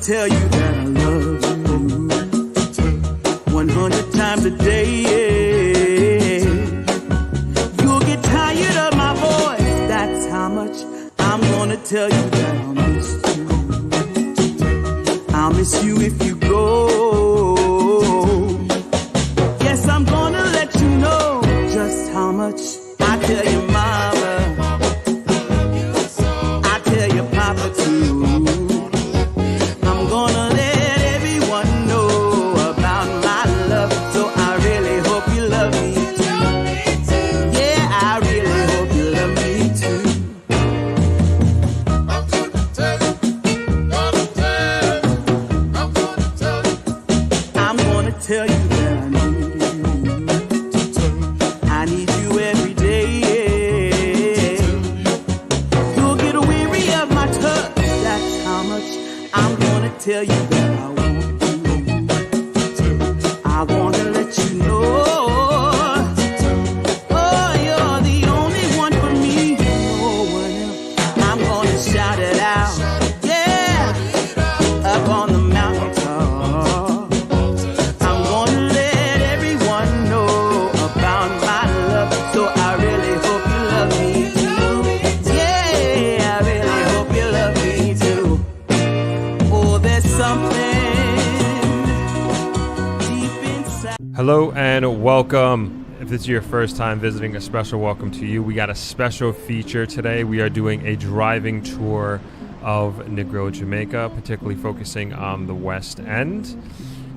tell you that I love you 100 times a day. You'll get tired of my voice. That's how much I'm gonna tell you that I'll miss you. I'll miss you if you go. Yes, I'm gonna let you know just how much I tell your mama. I tell your papa too. I'm gonna let everyone know about my love. So I really hope you love me too. Yeah, I really hope you love me too. I'm gonna tell you that I need you. I need you every day. You'll get weary of my touch. That's how much I'm gonna tell you that I want you. I wanna let you know. Oh, you're the only one for me. No one else. I'm gonna shout it out. Yeah, up on the mountaintop. I'm gonna let everyone know about my love. So I really hope you love me too. Yeah, I really hope you love me too. Oh, there's something deep inside. Hello and welcome. If this is your first time visiting, a special welcome to you. We got a special feature today. We are doing a driving tour of Negril, Jamaica, particularly focusing on the West End.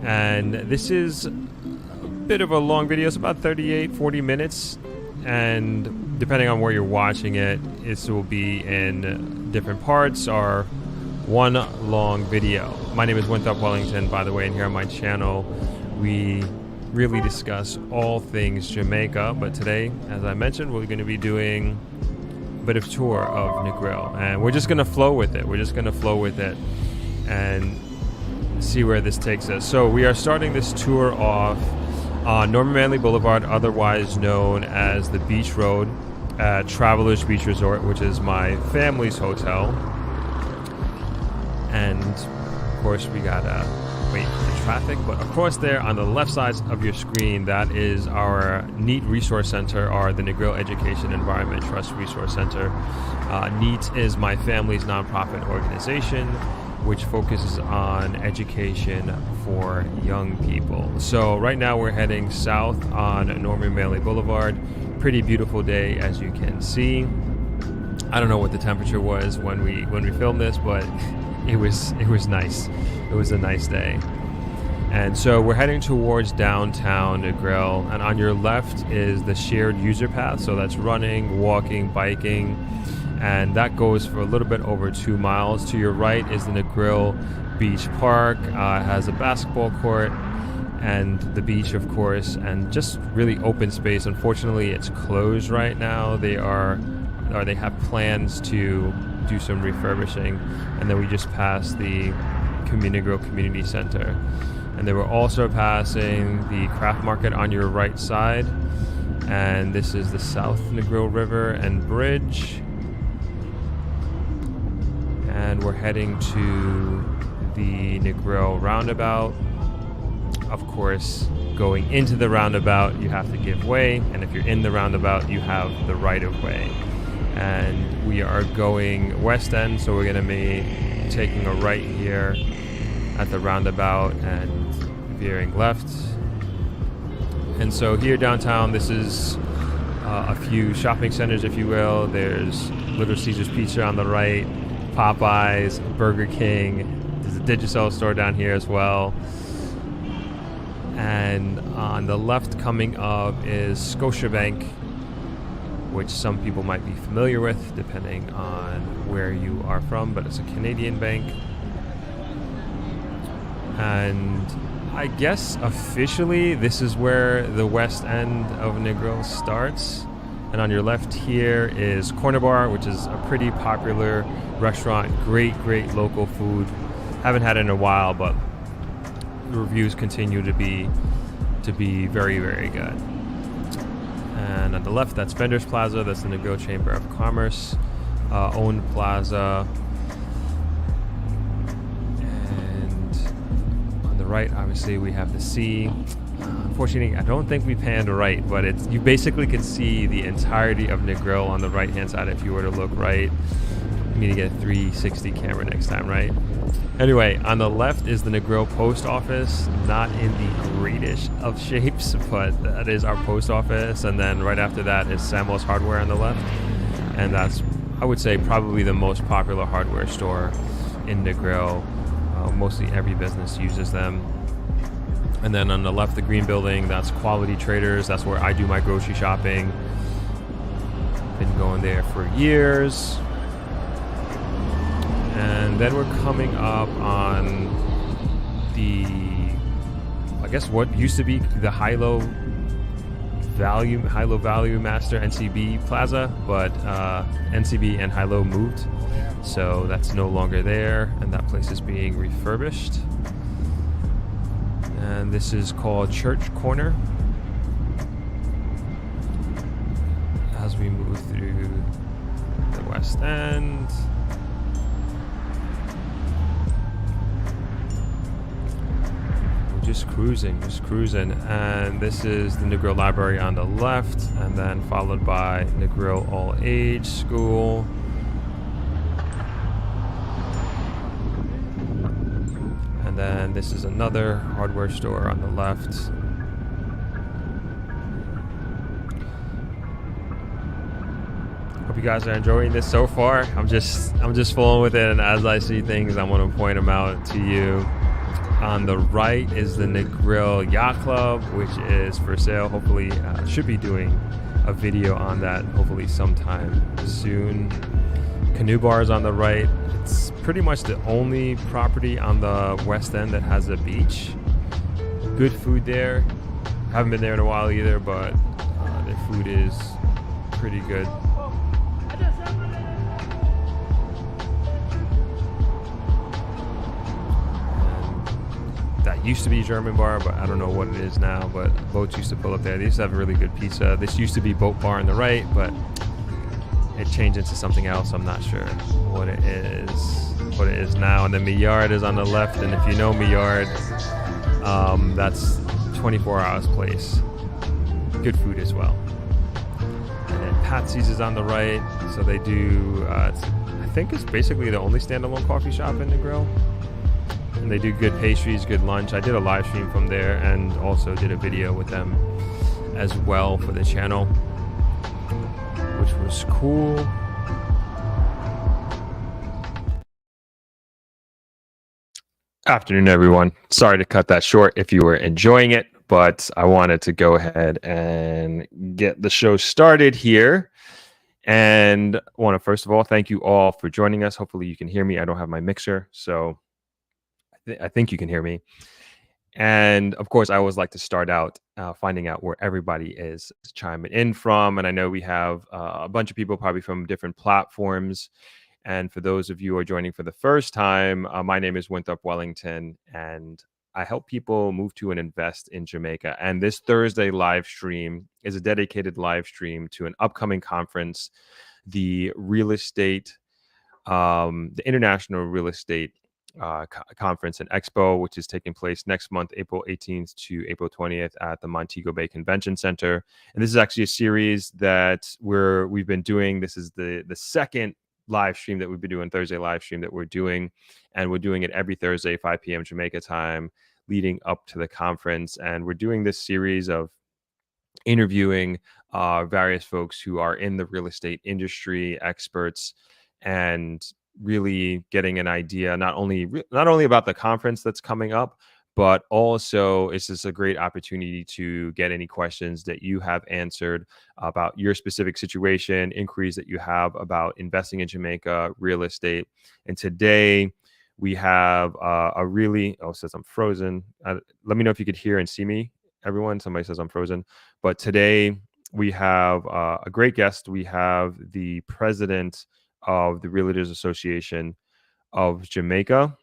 And this is a bit of a long video. It's about 38-40 minutes. And depending on where you're watching it, this will be in different parts or one long video. My name is Winthrop Wellington, by the way, and here on my channel, we really discuss all things Jamaica. But today, as I mentioned, we're going to be doing a bit of tour of Negril, and we're just going to flow with it. We're just going to flow with it and see where this takes us. So we are starting this tour off on Norman Manley Boulevard, otherwise known as the Beach Road at Travelers Beach Resort, which is my family's hotel. And of course, we gotta wait for the traffic, but across there on the left side of your screen, that is our NEAT Resource Center, or the Negril Education Environment Trust Resource Center. NEAT is my family's nonprofit organization, which focuses on education for young people. So right now we're heading south on Norman Manley Boulevard. Pretty beautiful day, as you can see. I don't know what the temperature was when we filmed this, but it was nice. It was a nice day. And so we're heading towards downtown Negril, and on your left is the shared user path. So that's running, walking, biking, and that goes for a little bit over 2 miles. To your right is the Negril Beach Park. It has a basketball court and the beach, of course, and just really open space. Unfortunately, it's closed right now. They have plans to do some refurbishing. And then we just passed the Negril Community Center. And then we're also passing the craft market on your right side. And this is the South Negril River and Bridge. And we're heading to the Negril roundabout. Of course, going into the roundabout, you have to give way. And if you're in the roundabout, you have the right of way. And we are going west end, so we're going to be taking a right here at the roundabout and veering left. And so here downtown, this is a few shopping centers, if you will. There's Little Caesars Pizza on the right, Popeyes, Burger King. There's a Digicel store down here as well. And on the left coming up is Scotiabank, which some people might be familiar with depending on where you are from, but it's a Canadian bank. And I guess officially this is where the west end of Negril starts. And on your left here is Corner Bar, which is a pretty popular restaurant. Great local food. Haven't had it in a while, but the reviews continue to be very, very good. And on the left, that's Vendors Plaza. That's the Negril Chamber of Commerce owned plaza. right, obviously, we have the sea. Unfortunately, I don't think we panned right, but you basically could see the entirety of Negril on the right-hand side if you were to look right. You need to get a 360 camera next time, right? Anyway, on the left is the Negril post office, not in the greatest of shapes, but that is our post office. And then right after that is Samuel's Hardware on the left. And that's, I would say, probably the most popular hardware store in Negril. Mostly every business uses them. And then on the left, the green building, that's Quality Traders. That's where I do my grocery shopping. Been going there for years. And then we're coming up on the, I guess what used to be the high-low value master NCB Plaza, but NCB and high-low moved. So that's no longer there, and that place is being refurbished. And this is called Church Corner. As we move through the West End. Just cruising. And this is the Negril Library on the left, and then followed by Negril All Age School. And then this is another hardware store on the left. Hope you guys are enjoying this so far. I'm just flowing with it, and as I see things, I'm going to point them out to you. On the right is the Negril Yacht Club, which is for sale. Hopefully, should be doing a video on that hopefully sometime soon. Canoe Bar is on the right. It's pretty much the only property on the West End that has a beach. Good food there. Haven't been there in a while either, but their food is pretty good. That used to be German bar, but I don't know what it is now, but boats used to pull up there. They used to have really good pizza. This used to be Boat Bar on the right, but it changed into something else. I'm not sure what it is now. And then Millard is on the left, and if you know Millard, that's 24 Hours Place. Good food as well. And then Patsy's is on the right, so they do, I think it's basically the only standalone coffee shop in Negril. And they do good pastries, good lunch. I did a live stream from there and also did a video with them as well for the channel, which was cool. Afternoon, everyone. Sorry to cut that short if you were enjoying it, but I wanted to go ahead and get the show started here. And I want to, first of all, thank you all for joining us. Hopefully you can hear me. I don't have my mixer, so I think you can hear me. And of course, I always like to start out finding out where everybody is chiming in from. And I know we have a bunch of people probably from different platforms. And for those of you who are joining for the first time, my name is Winthrop Wellington, and I help people move to and invest in Jamaica. And this Thursday live stream is a dedicated live stream to an upcoming conference, the International Real Estate Conference and Expo, which is taking place next month, April 18th to April 20th at the Montego Bay Convention Center. And this is actually a series that we've been doing. This is the second live stream that we've been doing, Thursday live stream that we're doing. And we're doing it every Thursday, 5 p.m. Jamaica time, leading up to the conference. And we're doing this series of interviewing various folks who are in the real estate industry, experts, and really getting an idea not only about the conference that's coming up, but also it's just a great opportunity to get any questions that you have answered about your specific situation, inquiries that you have about investing in Jamaica, real estate. And today we have it says I'm frozen. Let me know if you could hear and see me, everyone. Somebody says I'm frozen. But today we have a great guest. We have the president of the Realtors Association of Jamaica,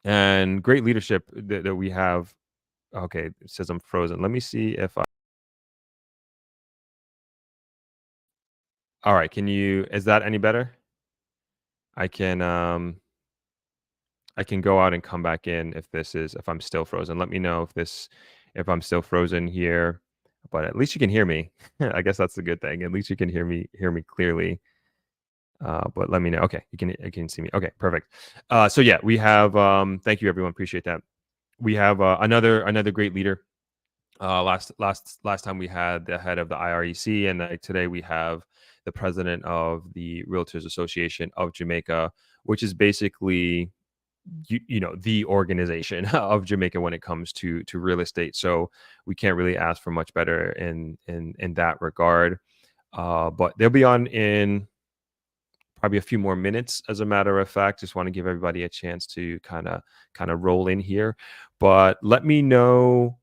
and great leadership that we have. Okay, it says I'm frozen. Let me see if all right, is that any better? I can I can go out and come back in if I'm still frozen. Let me know if I'm still frozen here. But at least you can hear me. I guess that's the good thing. At least you can hear me clearly. But let me know. Okay, you can see me. Okay, perfect. So yeah, we have. Thank you, everyone. Appreciate that. We have another great leader. Last time we had the head of the IREC, and today we have the president of the Realtors Association of Jamaica, which is basically the organization of Jamaica when it comes to real estate. So we can't really ask for much better in that regard. But they'll be on in probably a few more minutes. As a matter of fact, just want to give everybody a chance to kind of roll in here. But let me know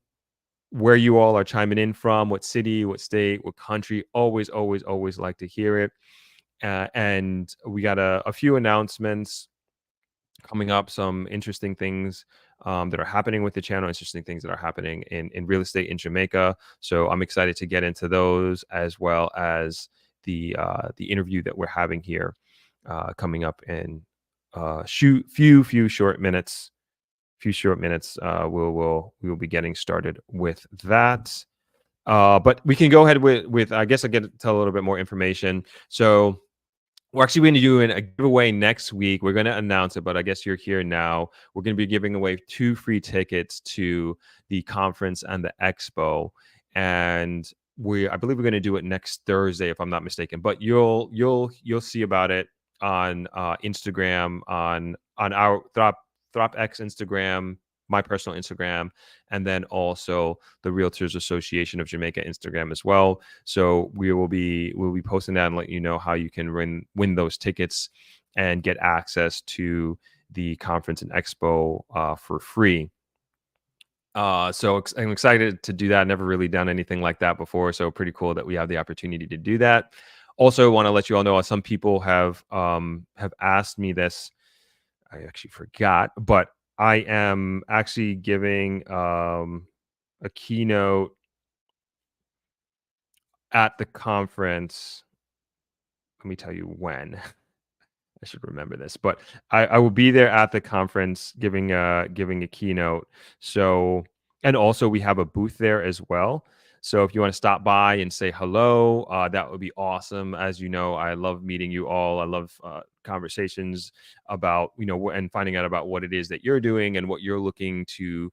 where you all are chiming in from, what city, what state, what country. Always like to hear it. And we got a few announcements coming up, some interesting things that are happening with the channel, interesting things that are happening in real estate in Jamaica. So I'm excited to get into those, as well as the interview that we're having here coming up in few short minutes. We will be getting started with that. But we can go ahead with I guess I get to tell a little bit more information. So we're actually going to do a giveaway next week. We're going to announce it, but I guess you're here now. We're going to be giving away 2 free tickets to the conference and the expo, and I believe we're going to do it next Thursday, if I'm not mistaken. But you'll see about it on Instagram, on our Throp X Instagram, my personal Instagram, and then also the Realtors Association of Jamaica Instagram as well. So we'll be posting that and let you know how you can win those tickets and get access to the conference and expo for free. So I'm excited to do that. Never really done anything like that before, so pretty cool that we have the opportunity to do that. Also, want to let you all know some people have asked me this. I actually forgot, but I am actually giving a keynote at the conference. Let me tell you when. I should remember this, but I will be there at the conference giving a keynote. So, and also we have a booth there as well. So if you want to stop by and say hello, that would be awesome. As you know, I love meeting you all. I love conversations about, and finding out about what it is that you're doing and what you're looking to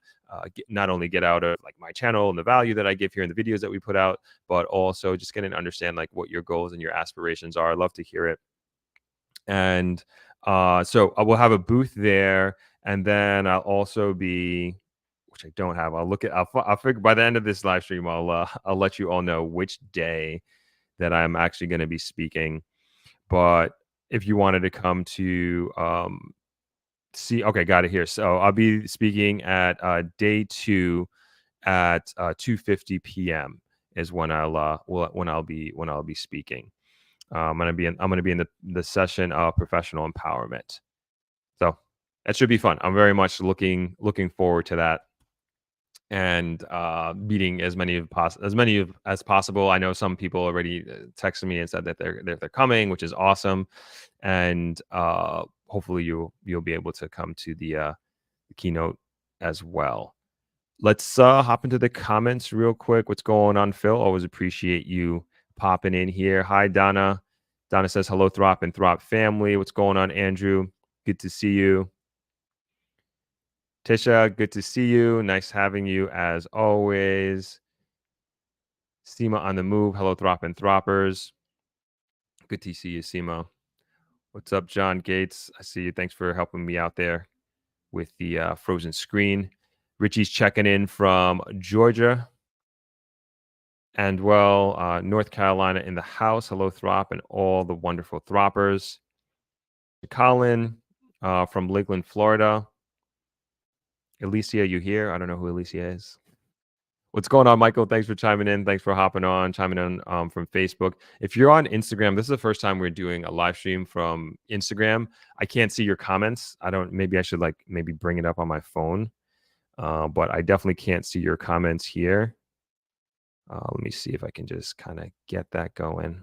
not only get out of like my channel and the value that I give here in the videos that we put out, but also just getting to understand like what your goals and your aspirations are. I love to hear it. And so I will have a booth there, and then I'll also be, which I don't have. I'll figure by the end of this live stream. I'll let you all know which day that I'm actually going to be speaking. But if you wanted to come to see, okay, got it here. So I'll be speaking at day 2 at 2:50 p.m. is when I'll be speaking. I'm gonna be in the session of professional empowerment. So that should be fun. I'm very much looking forward to that, and meeting as many as possible. I know some people already texted me and said that they're coming, which is awesome, and hopefully you'll be able to come to the keynote as well. Let's hop into the comments real quick. What's going on, Phil? Always appreciate you popping in here. Hi, Donna. Donna says, hello, Throp and Throp family. What's going on, Andrew? Good to see you. Tisha, good to see you. Nice having you as always. Seema on the move. Hello, Throp and Throppers. Good to see you, Seema. What's up, John Gates? I see you. Thanks for helping me out there with the frozen screen. Richie's checking in from Georgia. And North Carolina in the house. Hello, Throp, and all the wonderful Throppers. Colin from Lakeland, Florida. Alicia, you here? I don't know who Alicia is. What's going on, Michael? Thanks for chiming in. Thanks for chiming in from Facebook. If you're on Instagram, this is the first time we're doing a live stream from Instagram. I can't see your comments. Maybe I should maybe bring it up on my phone. But I definitely can't see your comments here. Let me see if I can just kind of get that going.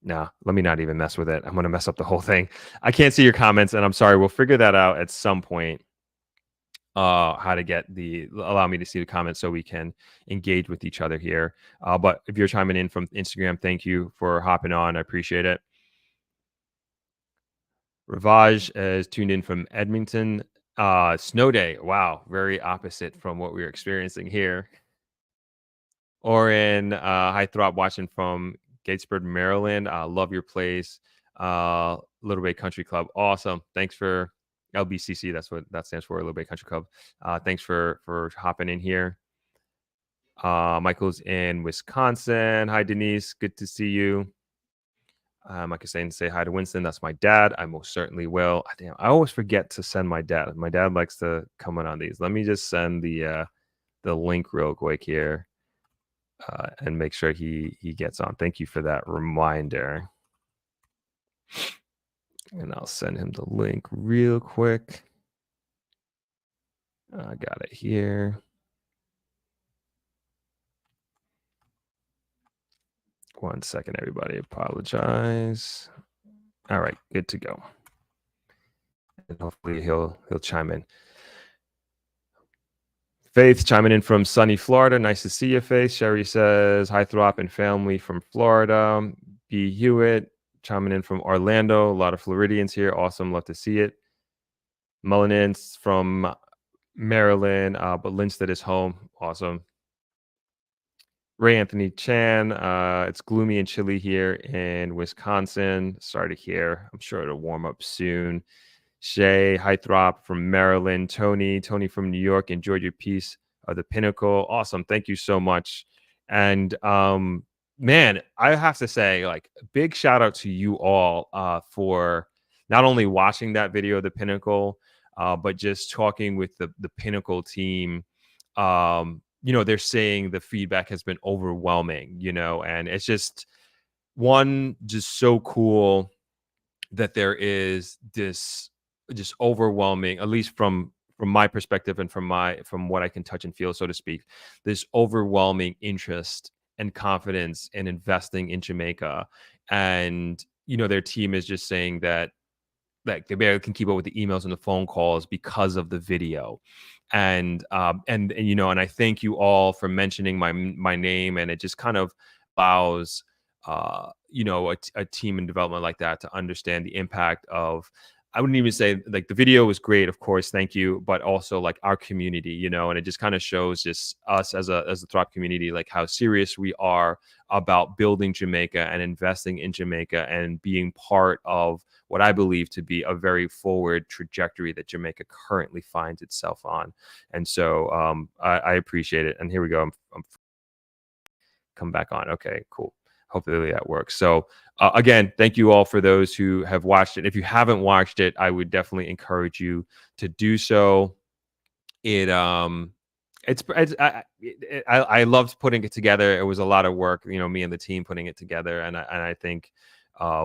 Nah, let me not even mess with it. I'm gonna mess up the whole thing. I can't see your comments, and I'm sorry. We'll figure that out at some point. How to allow me to see the comments so we can engage with each other here. But if you're chiming in from Instagram, thank you for hopping on. I appreciate it. Ravaj is tuned in from Edmonton. Snow day. Wow, very opposite from what we're experiencing here. Oren, hi Throp, watching from Gatesburg, Maryland. Love your place. Little Bay Country Club. Awesome. Thanks for LBCC. That's what that stands for, Little Bay Country Club. Thanks for hopping in here. Michael's in Wisconsin. Hi Denise. Good to see you. Like I saying, say hi to Winston. That's my dad. I most certainly will. Damn, I always forget to send my dad. My dad likes to comment on these. Let me just send the link real quick here. And make sure he gets on. Thank you for that reminder. And I'll send him the link real quick. I got it here. One second, everybody. Apologize. All right, good to go. And hopefully he'll chime in. Faith chiming in from sunny Florida. Nice to see you, Faith. Sherry says, hi, Throp and family from Florida. B. Hewitt chiming in from Orlando. A lot of Floridians here. Awesome. Love to see it. Melanin's from Maryland, but Linstead is home. Awesome. Ray Anthony Chan. It's gloomy and chilly here in Wisconsin. Sorry to hear. I'm sure it'll warm up soon. Shay Hythrop from Maryland. Tony from New York. Enjoyed your piece of the Pinnacle. Awesome. Thank you so much. And man, I have to say, like, big shout out to you all for not only watching that video of the Pinnacle, but just talking with the Pinnacle team. They're saying the feedback has been overwhelming, and it's just so cool that there is this just overwhelming, at least from my perspective and from what I can touch and feel, so to speak, this overwhelming interest and confidence in investing in Jamaica. And, their team is just saying that, like, they barely can keep up with the emails and the phone calls because of the video. And I thank you all for mentioning my name, and it just kind of allows a team in development like that to understand the impact of, I wouldn't even say, like, the video was great, of course, thank you, but also like our community, and it just kind of shows just us as a Throp community, like how serious we are about building Jamaica and investing in Jamaica and being part of what I believe to be a very forward trajectory that Jamaica currently finds itself on. And so I appreciate it. And here we go. I'm come back on. Okay, cool. Hopefully that works. So again, thank you all for those who have watched it. If you haven't watched it, I would definitely encourage you to do so. I loved putting it together. It was a lot of work, me and the team putting it together, and I think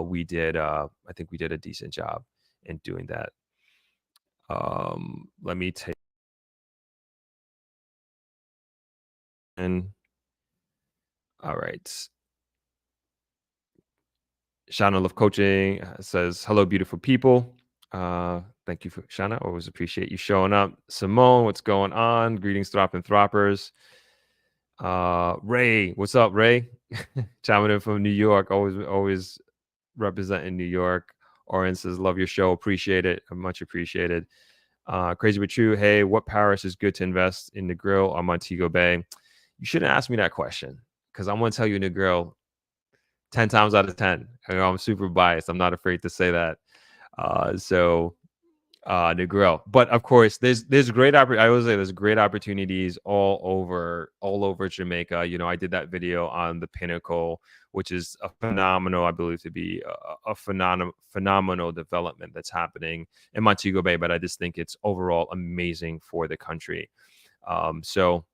we did. I think we did a decent job in doing that. Let me take in. All right. Shana Love Coaching says, hello, beautiful people. Thank you for Shana. Always appreciate you showing up. Simone, what's going on? Greetings, Throp and Throppers. Ray, what's up, Ray? Chiming in from New York. Always representing New York. Oren says, love your show. Appreciate it. Much appreciated. Crazy but true. Hey, what parish is good to invest in Negril or Montego Bay? You shouldn't ask me that question, because I'm going to tell you Negril 10 times out of 10. I'm super biased. I'm not afraid to say that. Negril. But of course, there's great I always say there's great opportunities all over Jamaica. I did that video on the Pinnacle, which is a phenomenal, I believe to be a phenomenal development that's happening in Montego Bay. But I just think it's overall amazing for the country. So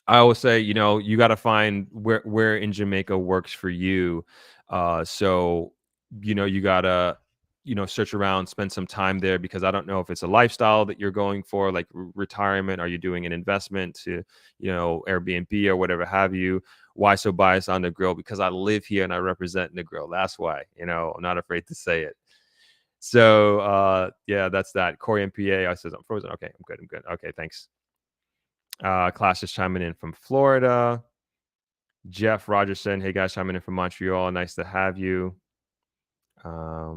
I always say, you got to find where in Jamaica works for you. So, you gotta search around, spend some time there, because I don't know if it's a lifestyle that you're going for, like retirement. Are you doing an investment to, Airbnb or whatever have you? Why so biased on Negril? Because I live here and I represent Negril. That's why, I'm not afraid to say it. So, yeah, that's that. Corey MPA, I says, I'm frozen. Okay, I'm good. I'm good. Okay, thanks. Class is chiming in from Florida. Jeff Rogerson, hey guys, chiming in from Montreal. Nice to have you. I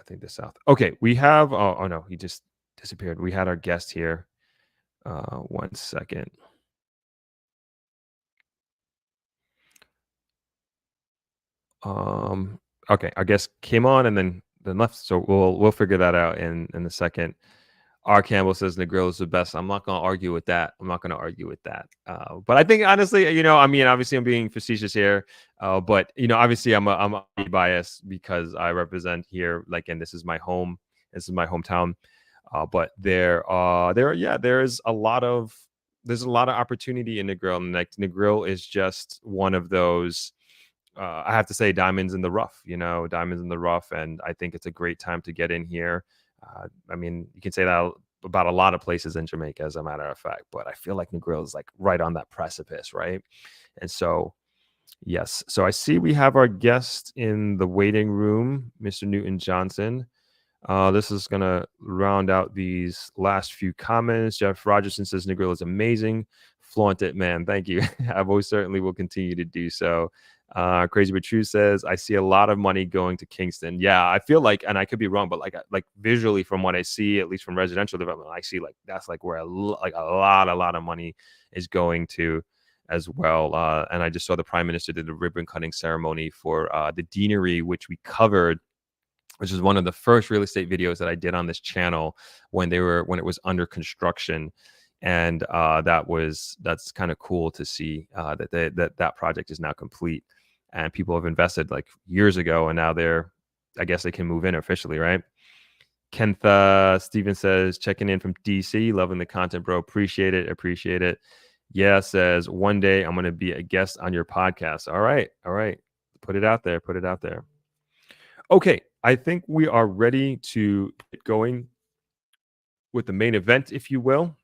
think the South. Okay, we have. Oh no, he just disappeared. We had our guest here. 1 second. Okay, our guest came on and then left. So we'll figure that out in a second. R. Campbell says Negril is the best. I'm not going to argue with that. But I think honestly, obviously I'm being facetious here. But obviously I'm biased because I represent here, like, and this is my home. This is my hometown. But there's a lot of opportunity in Negril, and like Negril is just one of those. I have to say, diamonds in the rough. And I think it's a great time to get in here. You can say that about a lot of places in Jamaica, as a matter of fact, but I feel like Negril is like right on that precipice, right? And so, yes. So I see we have our guest in the waiting room, Mr. Newton Johnson. This is going to round out these last few comments. Jeff Rogerson says Negril is amazing. Flaunt it, man. Thank you. I most certainly will continue to do so. Crazy but True says, I see a lot of money going to Kingston. Yeah, I feel like, and I could be wrong, but like visually from what I see, at least from residential development, I see like that's like where a lot of money is going to as well. And I just saw the Prime Minister did a ribbon cutting ceremony for the deanery, which we covered, which is one of the first real estate videos that I did on this channel when it was under construction. And that's kind of cool to see that project is now complete, and people have invested like years ago, and now I guess they can move in officially, right? Kentha Steven says, checking in from DC, loving the content, bro. Appreciate it. Yeah, says, one day I'm going to be a guest on your podcast. All right. Put it out there. Okay, I think we are ready to get going with the main event, if you will.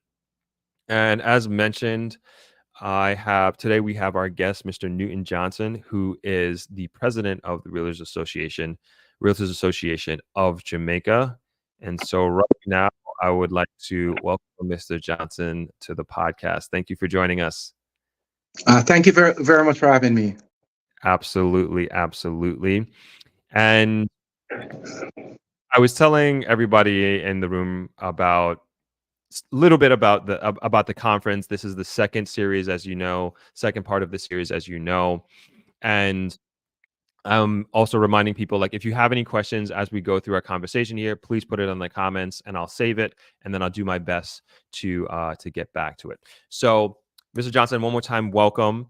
And as mentioned, today we have our guest, Mr. Newton Johnson, who is the president of the Realtors Association of Jamaica. And so right now, I would like to welcome Mr. Johnson to the podcast. Thank you for joining us. Thank you very, very much for having me. Absolutely. And I was telling everybody in the room a little bit about the conference. This is the second part of the series, as you know. And I'm also reminding people, like, if you have any questions as we go through our conversation here, please put it in the comments and I'll save it. And then I'll do my best to get back to it. So, Mr. Johnson, one more time, welcome.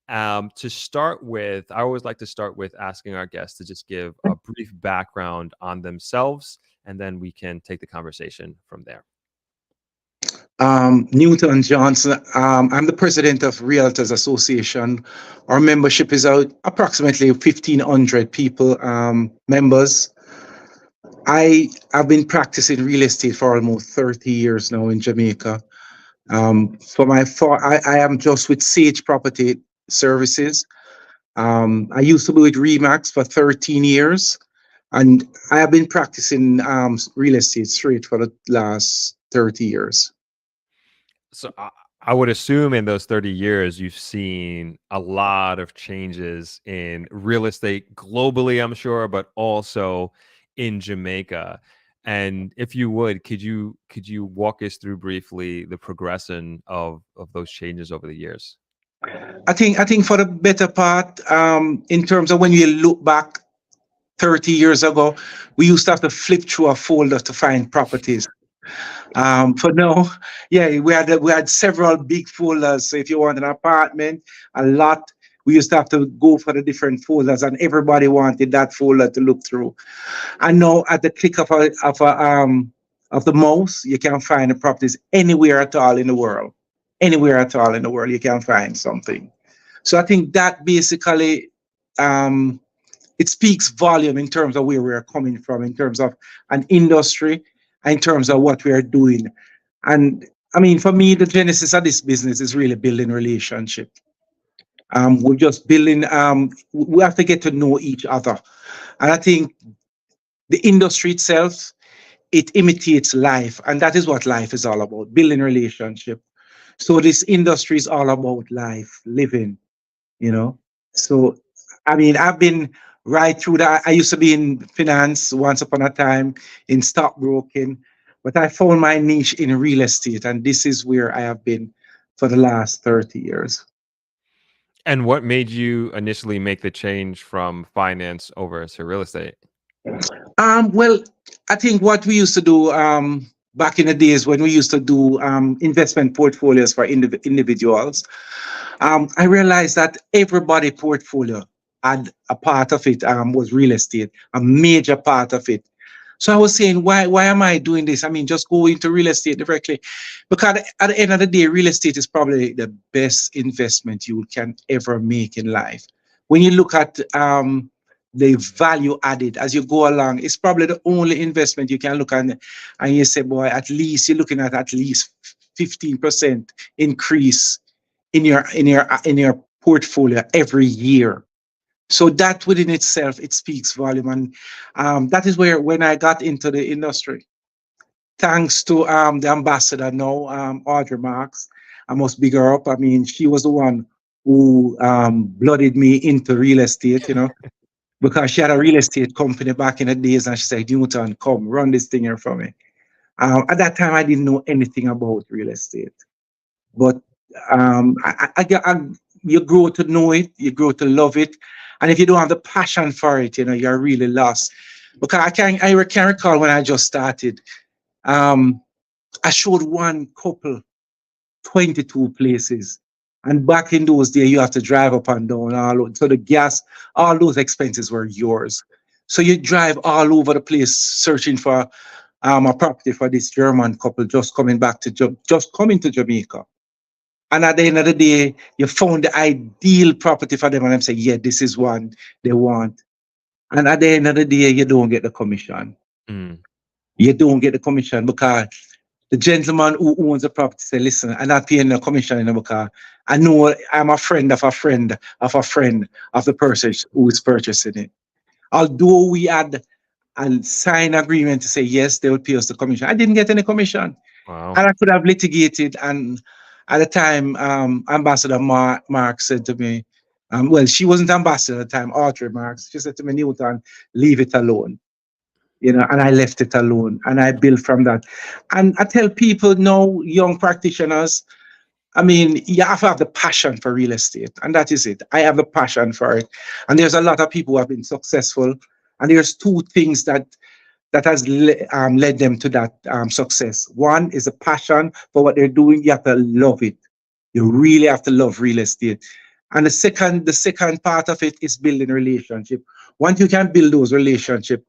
To start with, I always like to start with asking our guests to just give a brief background on themselves, and then we can take the conversation from there. Newton Johnson. I'm the president of Realtors Association. Our membership is out approximately 1,500 people, members. I have been practicing real estate for almost 30 years now in Jamaica. I am just with Sage Property Services. I used to be with Remax for 13 years, and I have been practicing real estate straight for the last 30 years. So I would assume in those 30 years, you've seen a lot of changes in real estate globally, I'm sure, but also in Jamaica. And if you would, could you walk us through briefly the progression of those changes over the years? I think for the better part, in terms of when you look back 30 years ago, we used to have to flip through a folder to find properties. For now, yeah, we had several big folders. So if you want an apartment, a lot, we used to have to go for the different folders, and everybody wanted that folder to look through. And now, at the click of the mouse, you can find the properties anywhere at all in the world. Anywhere at all in the world, you can find something. So I think that basically, it speaks volume in terms of where we are coming from, in terms of an industry, in terms of what we are doing. And I mean, for me, the genesis of this business is really building relationship. We're just building. We have to get to know each other, and I think the industry itself, it imitates life, and that is what life is all about: building relationship. So this industry is all about life, living. You know. So, I mean, I've been right through that. I used to be in finance once upon a time, in stockbroking, but I found my niche in real estate, and this is where I have been for the last 30 years. And what made you initially make the change from finance over to real estate? Well, I think what we used to do back in the days when we used to do investment portfolios for individuals, I realized that everybody portfolio had a part of it was real estate, a major part of it. So I was saying, why am I doing this? I mean, just go into real estate directly, because at the end of the day, real estate is probably the best investment you can ever make in life. When you look at the value added as you go along, it's probably the only investment you can look at, and you say, boy, at least you're looking at least 15% increase in your portfolio every year. So that within itself, it speaks volume, and that is where when I got into the industry, thanks to the ambassador now, Audrey Marks, I must big her up. I mean, she was the one who blooded me into real estate, because she had a real estate company back in the days, and she said, Newton, come run this thing here for me. At that time, I didn't know anything about real estate. But you grow to know it, you grow to love it, and if you don't have the passion for it, you're really lost. Because I can recall when I just started, um, I showed one couple 22 places, and back in those days, you have to drive up and down so the gas, all those expenses were yours. So you drive all over the place searching for a property for this German couple just coming back to just coming to Jamaica. And at the end of the day, you found the ideal property for them, and them say, yeah, this is one they want. And at the end of the day, you don't get the commission. Mm. You don't get the commission because the gentleman who owns the property say, listen, I'm not paying the commission because I know I'm a friend of a friend of a friend of the person who is purchasing it. Although we had a signed agreement to say, yes, they will pay us the commission, I didn't get any commission. Wow. And I could have litigated. And at the time, Ambassador Mark said to me, well, she wasn't ambassador at the time, Audrey Marks. She said to me, Newton, leave it alone. And I left it alone, and I built from that. And I tell people now, young practitioners, I mean, you have to have the passion for real estate, and that is it. I have the passion for it. And there's a lot of people who have been successful, and there's two things that has led them to that success. One is a passion for what they're doing. You have to love it. You really have to love real estate. And the second part of it is building relationship. Once you can build those relationships,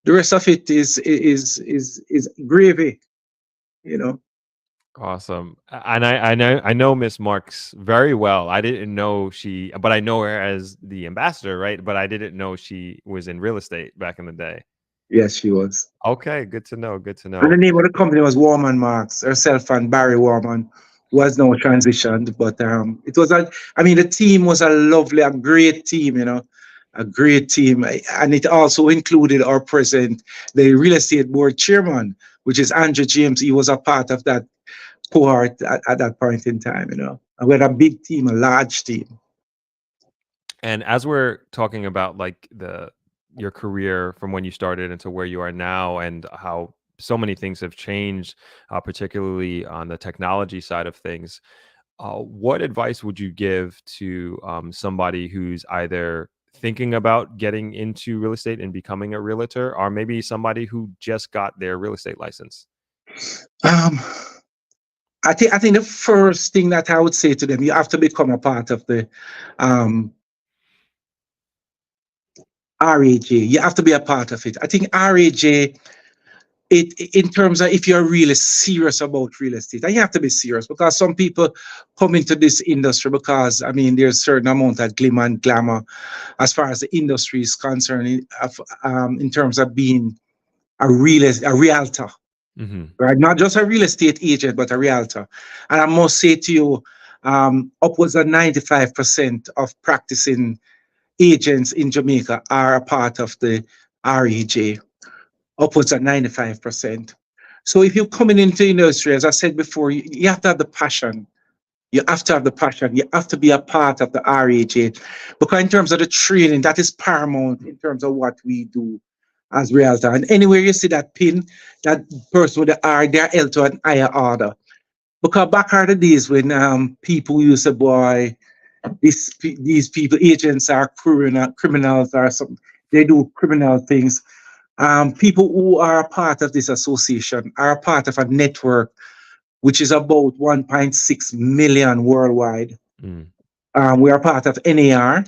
the rest of it is gravy, you know. Awesome. And I know Miss Marks very well. I didn't know but I know her as the ambassador, right? But I didn't know she was in real estate back in the day. Yes, she was. Okay, good to know. Good to And the know. name of the company was Warman Marks. Herself and Barry Warman was now transitioned, but it was I mean, the team was a great team, a great team, and it also included our president, the real estate board chairman, which is Andrew James. He was a part of that cohort at that point in time, And we had a big team, a large team. And as we're talking about like your career from when you started into where you are now, and how so many things have changed, particularly on the technology side of things, what advice would you give to somebody who's either thinking about getting into real estate and becoming a realtor, or maybe somebody who just got their real estate license? Um, I think the first thing that I would say to them, you have to become a part of the um, RAJ. You have to be a part of it. I think RAJ it in terms of if you're really serious about real estate, and you have to be serious because some people come into this industry because I mean there's certain amount of glim and glamour as far as the industry is concerned in terms of being a realtor, Hmm. right? Not just a real estate agent, but a realtor. And I must say to you, upwards of 95% of practicing agents in Jamaica are a part of the REJ, upwards of 95%. So if you're coming into industry, as I said before, you have to have the passion. You have to have the passion. You have to be a part of the REJ. Because in terms of the training, that is paramount in terms of what we do as realtor. And anywhere you see that pin, that person with the R, they're held to an higher order. Because back are the days when people used to boy, these people, agents are criminals or something. They do criminal things. People who are a part of this association are a part of a network which is about 1.6 million worldwide. Mm. We are part of NAR.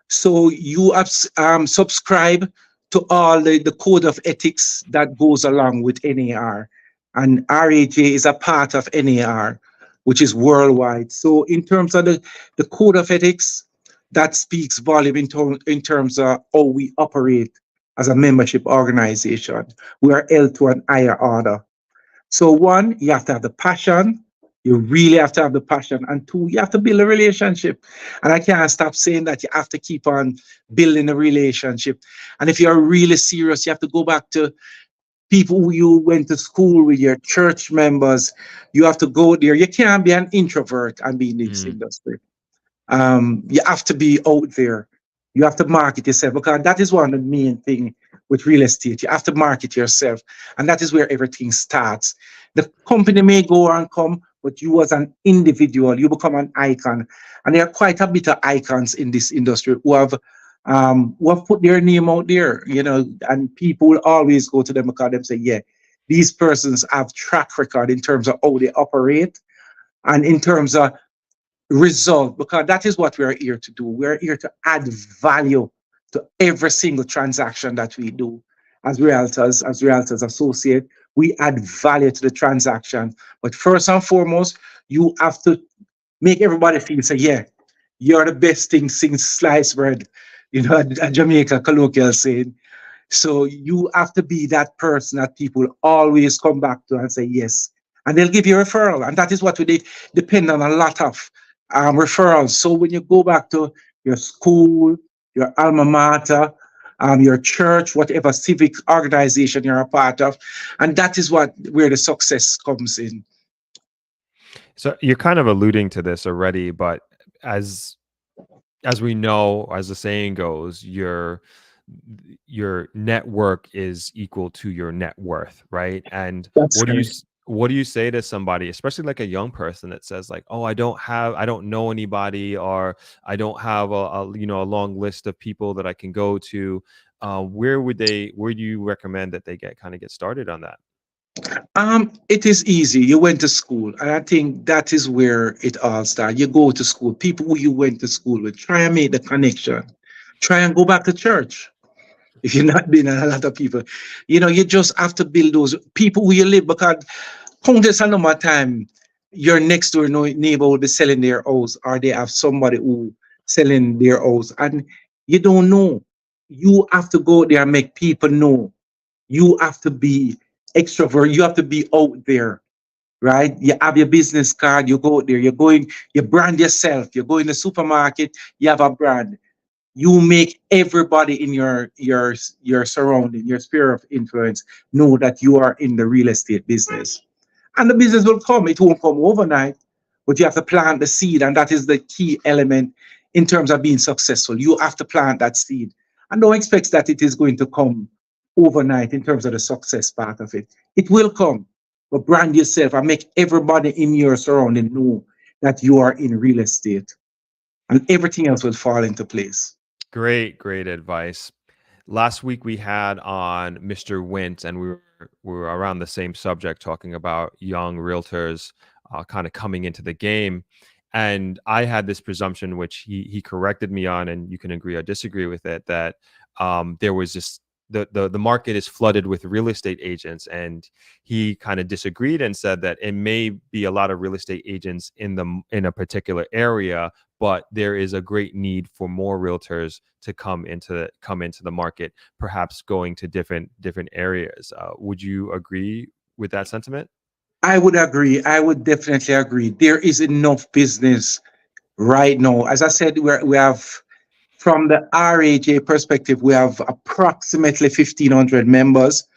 So you have subscribe to all the code of ethics that goes along with NAR. And RAJ is a part of NAR, which is worldwide. So in terms of the code of ethics, that speaks volume in terms of how we operate as a membership organization. We are held to an higher order. So one, you have to have the passion. You really have to have the passion. And two, you have to build a relationship. And I can't stop saying that you have to keep on building a relationship. And if you're really serious, you have to go back to people who you went to school with, your church members. You have to go there. You can't be an introvert and be in this Mm. industry. You have to be out there. You have to market yourself because that is one of the main thing with real estate. You have to market yourself, and that is where everything starts. The company may go and come, but you as an individual, you become an icon. And there are quite a bit of icons in this industry who have put their name out there, and people will always go to them because they say, yeah, these persons have track record in terms of how they operate and in terms of result, because that is what we're here to do. We're here to add value to every single transaction that we do as realtors associate. We add value to the transaction. But first and foremost, you have to make everybody feel say, yeah, you're the best thing since sliced bread, a Jamaica colloquial saying. So you have to be that person that people always come back to and say yes. And they'll give you a referral. And that is what we depend on a lot of referrals. So when you go back to your school, your alma mater, your church, whatever civic organization you're a part of, and that is where the success comes in. So you're kind of alluding to this already, but as as we know, as the saying goes, your network is equal to your net worth, right? And That's correct. what do you say to somebody, especially like a young person that says like, "Oh, I don't know anybody, or I don't have a long list of people that I can go to." Where do you recommend that they get started on that? It is easy. You went to school, and I think that is where it all starts. You go to school, people who you went to school with, try and make the connection. Try and go back to church. If you're not being a lot of people, you just have to build those people who you live because countless a number of time your next door neighbor will be selling their house or they have somebody who selling their house and you don't know. You have to go there and make people know. You have to be extrovert. You have to be out there, right? You have your business card. You go there. You're going. You brand yourself. You go in the supermarket. You have a brand. You make everybody in your surrounding, your sphere of influence, know that you are in the real estate business. And the business will come. It won't come overnight, but you have to plant the seed, and that is the key element in terms of being successful. You have to plant that seed, and don't expect that it is going to come overnight in terms of the success part of it. It will come, but brand yourself and make everybody in your surrounding know that you are in real estate, and everything else will fall into place. Great advice. Last week we had on Mr. Wint, and we were around the same subject, talking about young realtors kind of coming into the game. And I had this presumption, which he corrected me on, and you can agree or disagree with it, that there was this the market is flooded with real estate agents, and he kind of disagreed and said that it may be a lot of real estate agents in a particular area, but there is a great need for more realtors to come into the market, perhaps going to different areas. Would you agree with that sentiment? I would agree. I would definitely agree. There is enough business right now. As I said, we have, from the RAJ perspective, we have approximately 1,500 members,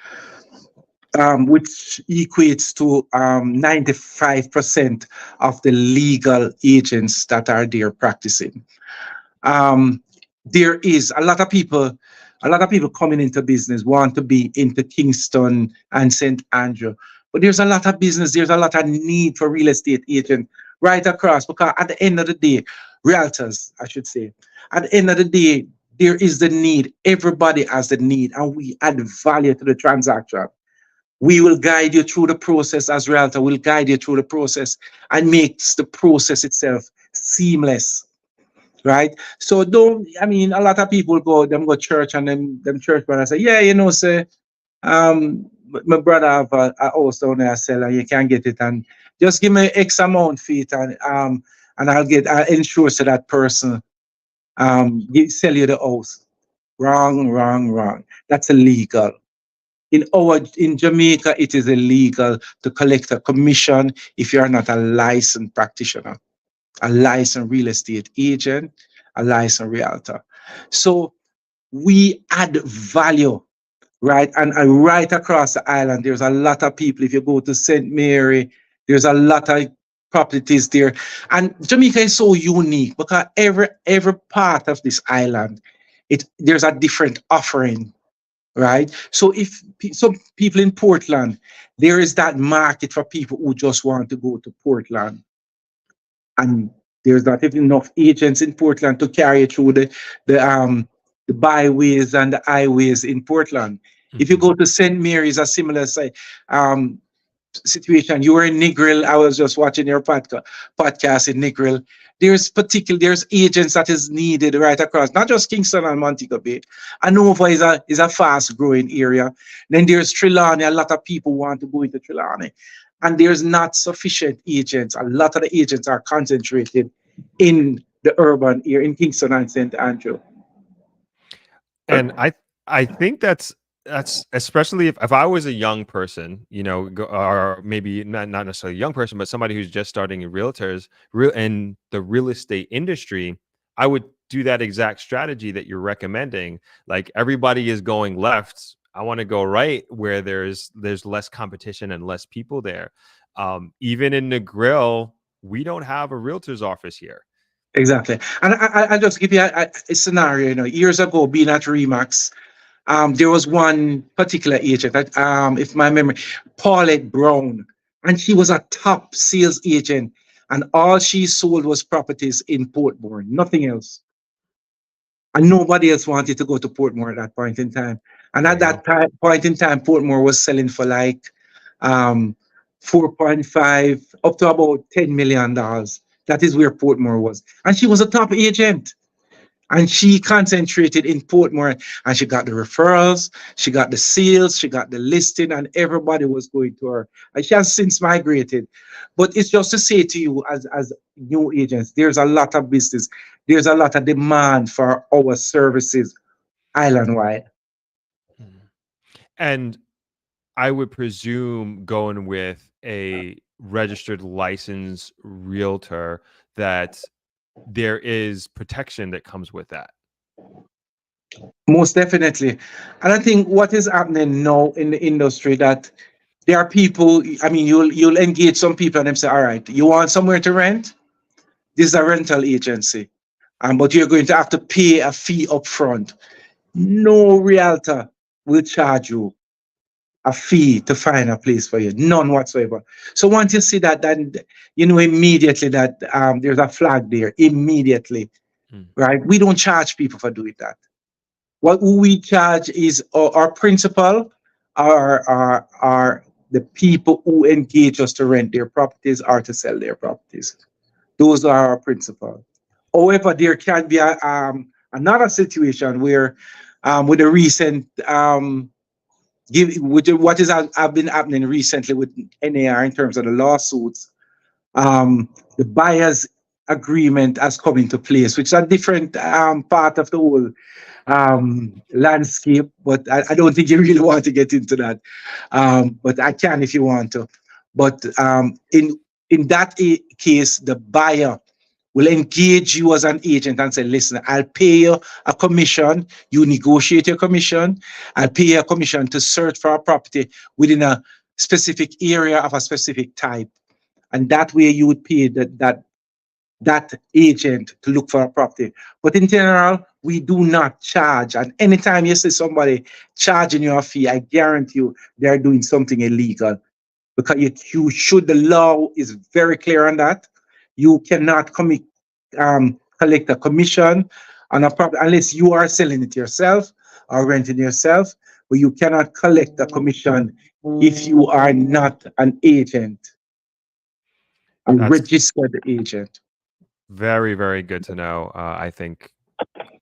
which equates to 95% of the legal agents that are there practicing. Um, there is a lot of people coming into business want to be into Kingston and St. Andrew, but there's a lot of business. There's a lot of need for real estate agent right across. Because at the end of the day, realtors, I should say, at the end of the day, there is the need. Everybody has the need, and we add value to the transaction. We will guide you through the process as realtor. We'll guide you through the process and makes the process itself seamless, right? So don't, I mean, a lot of people go church, and them church brothers say, yeah, say, my brother have a house down there sell, and you can get it, and just give me X amount feet, and I'll ensure so that person sell you the house. Wrong, wrong, wrong. That's illegal. In Jamaica, it is illegal to collect a commission if you are not a licensed practitioner, a licensed real estate agent, a licensed realtor. So we add value, right? And right across the island, there's a lot of people. If you go to St. Mary, there's a lot of properties there. And Jamaica is so unique because every part of this island, there's a different offering, right? So if some people in Portland, there is that market for people who just want to go to Portland, and there's not even enough agents in Portland to carry through the byways and the highways in Portland. If you go to St. Mary's, a similar um, situation. You were in Negril. I was just watching your podcast in Negril. There's agents that is needed right across, not just Kingston and Montego Bay. Anova is a fast growing area. Then there's Trelawney. A lot of people want to go into Trelawney, and there's not sufficient agents. A lot of the agents are concentrated in the urban area in Kingston and St. Andrew. And I think that's especially if I was a young person, or maybe not necessarily a young person, but somebody who's just starting in in the real estate industry, I would do that exact strategy that you're recommending. Like, everybody is going left, I want to go right where there's less competition and less people there. Even in Negril, we don't have a realtor's office here. Exactly. And I'll just give you a scenario. Years ago, being at Remax, there was one particular agent that, if my memory, Paulette Brown, and she was a top sales agent, and all she sold was properties in Portmore, nothing else. And nobody else wanted to go to Portmore at that point in time. And at that point in time, Portmore was selling for like 4.5 up to about $10 million. That is where Portmore was. And she was a top agent. And she concentrated in Portmore, and she got the referrals, she got the sales, she got the listing, and everybody was going to her. And she has since migrated. But it's just to say to you, as new agents, there's a lot of business, there's a lot of demand for our services island-wide. And I would presume, going with a registered licensed realtor, that there is protection that comes with that. Most definitely. And I think what is happening now in the industry, that there are people, I mean, you'll engage some people and them say, all right, you want somewhere to rent? This is a rental agency. But you're going to have to pay a fee up front. No realtor will charge you a fee to find a place for you. None whatsoever. So once you see that, then you know immediately that there's a flag there. Immediately, right? We don't charge people for doing that. What we charge is our principal, are the people who engage us to rent their properties or to sell their properties. Those are our principal. However, there can be another situation where with the recent what is have been happening recently with NAR in terms of the lawsuits, the buyers agreement has come into place, which is a different part of the whole landscape, but I don't think you really want to get into that. But I can if you want to. But in that case, the buyer will engage you as an agent and say, listen, I'll pay you a commission. You negotiate your commission. I'll pay you a commission to search for a property within a specific area of a specific type. And that way you would pay that agent to look for a property. But in general, we do not charge. And anytime you see somebody charging you a fee, I guarantee you they're doing something illegal. Because you should, the law is very clear on that. You cannot collect a commission on a property unless you are selling it yourself or renting yourself. But you cannot collect a commission if you are not an agent, a That's registered agent. very, very good to know. I think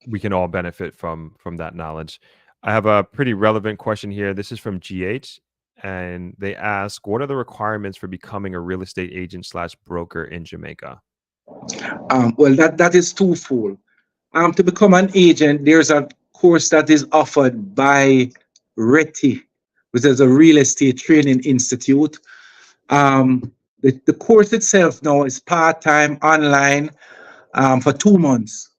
we can all benefit from that knowledge. I have a pretty relevant question here. This is from GH, and they ask, what are the requirements for becoming a real estate agent slash broker in Jamaica? Well, that is twofold. To become an agent, there's a course that is offered by RETI, which is a Real Estate Training Institute. The course itself now is part-time online for 2 months.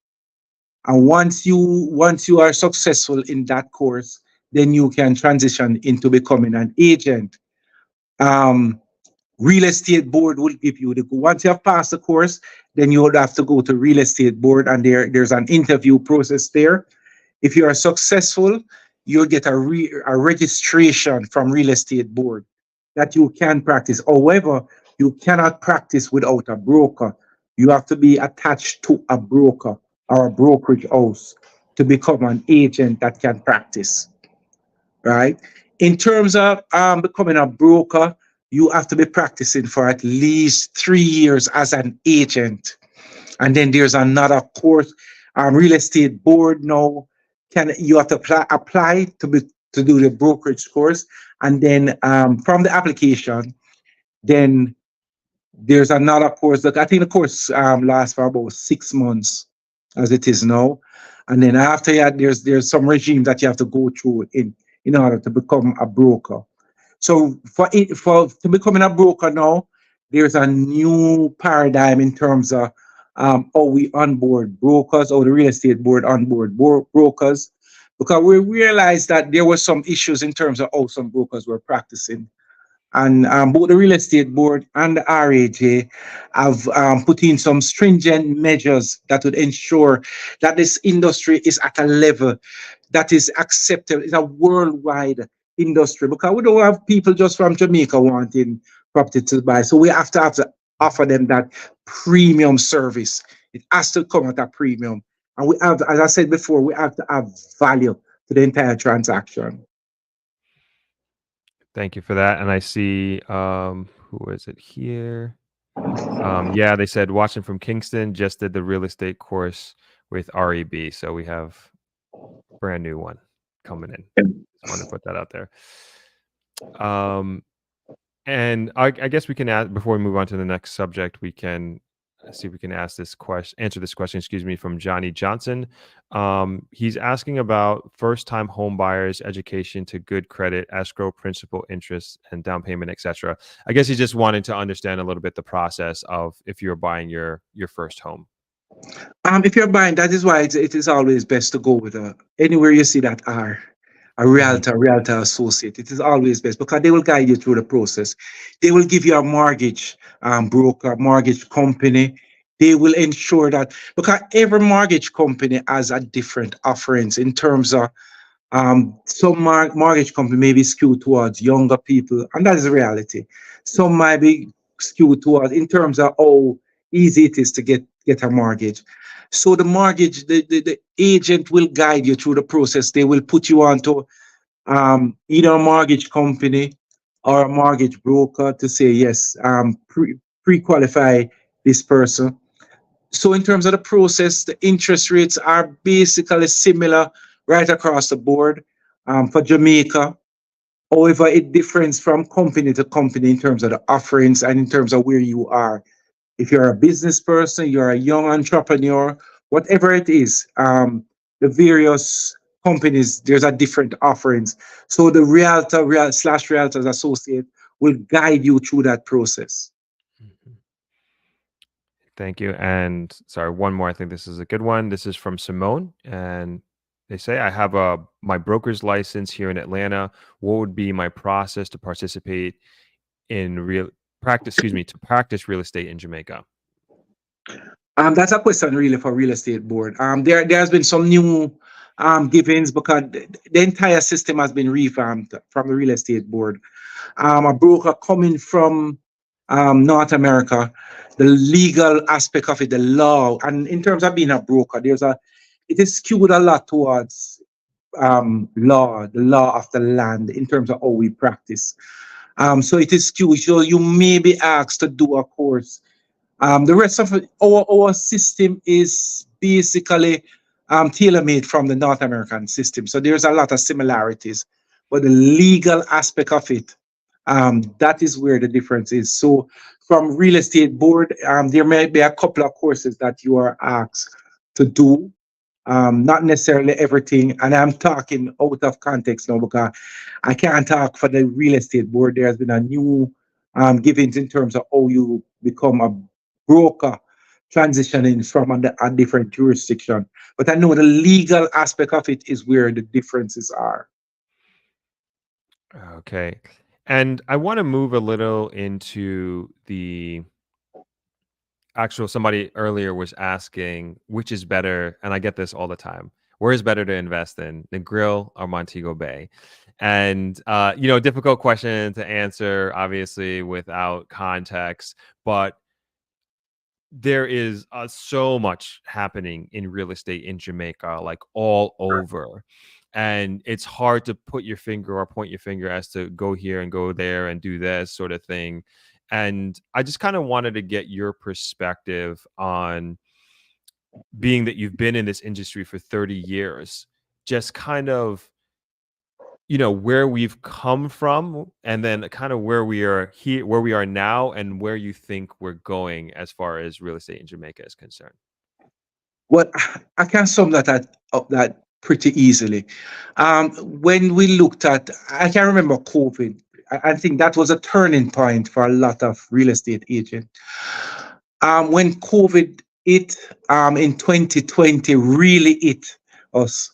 And once you are successful in that course, then you can transition into becoming an agent. Real Estate Board will give you once you have passed the course, then you would have to go to Real Estate Board, and there's an interview process there. If you are successful, you'll get a registration from Real Estate Board that you can practice. However, you cannot practice without a broker. You have to be attached to a broker or a brokerage house to become an agent that can practice, right? In terms of becoming a broker, you have to be practicing for at least 3 years as an agent. And then there's another course, Real Estate Board now, you have to apply to do the brokerage course. And then from the application, then there's another course that I think the course lasts for about 6 months as it is now. And then after that, there's some regime that you have to go through in order to become a broker. So to becoming a broker now, there's a new paradigm in terms of how we onboard brokers, or the Real Estate Board onboard brokers, because we realized that there were some issues in terms of how some brokers were practicing. And both the Real Estate Board and the RAJ have put in some stringent measures that would ensure that this industry is at a level that is acceptable. It's a worldwide industry, because we don't have people just from Jamaica wanting property to buy. So we have to offer them that premium service. It has to come at a premium. And we have, as I said before, we have to have value to the entire transaction. Thank you for that. And I see, who is it here? Yeah, they said watching from Kingston, just did the real estate course with REB. So we have a brand new one coming in. Just want to put that out there. And I guess we can ask, before we move on to the next subject, we can see if we can answer this question, from Johnny Johnson. He's asking about first-time home buyers' education to good credit, escrow, principal, interest, and down payment, etc. I guess he's just wanting to understand a little bit the process of if you're buying your first home. If you're buying, that is why it is always best to go with anywhere you see that a realtor associate. It is always best, because they will guide you through the process. They will give you a mortgage broker, mortgage company. They will ensure that, because every mortgage company has a different offerings in terms of some mortgage company may be skewed towards younger people, and that is the reality. Some might be skewed towards in terms of how easy it is to get a mortgage. So the mortgage, the agent will guide you through the process. They will put you onto either a mortgage company or a mortgage broker to say, yes, pre-qualify this person. So in terms of the process, the interest rates are basically similar right across the board for Jamaica. However, it differs from company to company in terms of the offerings and in terms of where you are. If you're a business person, you're a young entrepreneur, whatever it is, the various companies, there's a different offerings. So the slash realtors associate will guide you through that process. Mhm. Thank you. And sorry, one more. I think this is a good one. This is from Simone, and they say, I have my broker's license here in Atlanta. What would be my process to participate in real practice? Excuse me, to practice real estate in Jamaica. That's a question really for real estate board. There has been some new givings because the entire system has been revamped from the real estate board. A broker coming from North America, the legal aspect of it, the law, and in terms of being a broker, it is skewed a lot towards law, the law of the land in terms of how we practice. So it is skewed. So you may be asked to do a course. The rest of our system is basically tailor-made from the North American system. So there's a lot of similarities, but the legal aspect of it, that is where the difference is. So from real estate board, there may be a couple of courses that you are asked to do, not necessarily everything. And I'm talking out of context now because I can't talk for the real estate board. There has been a new givings in terms of how you become a broker transitioning from a different jurisdiction. But I know the legal aspect of it is where the differences are. Okay. And I want to move a little into the actual somebody earlier was asking which is better, and I get this all the time. Where is better to invest in, Negril or Montego Bay? And difficult question to answer, obviously, without context, but there is so much happening in real estate in Jamaica, like all over. And it's hard to put your finger or point your finger as to go here and go there and do this sort of thing. And I just kind of wanted to get your perspective on, being that you've been in this industry for 30 years, just kind of, where we've come from, and then kind of where we are here, where we are now, and where you think we're going as far as real estate in Jamaica is concerned. Well, I can sum up that pretty easily. When we looked at, I can remember COVID. I think that was a turning point for a lot of real estate agents. When COVID hit in 2020, really hit us.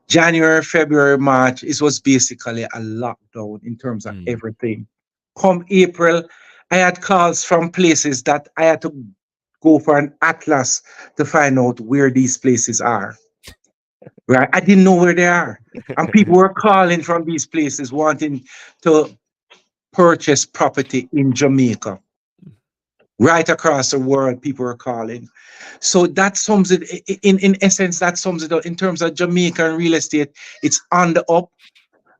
January, February, March, it was basically a lockdown in terms of Mm. everything. Come April, I had calls from places that I had to go for an atlas to find out where these places are. Right? I didn't know where they are. And people were calling from these places wanting to purchase property in Jamaica. Right across the world, people were calling. So that sums it in essence, that sums it up in terms of Jamaican real estate. It's on the up.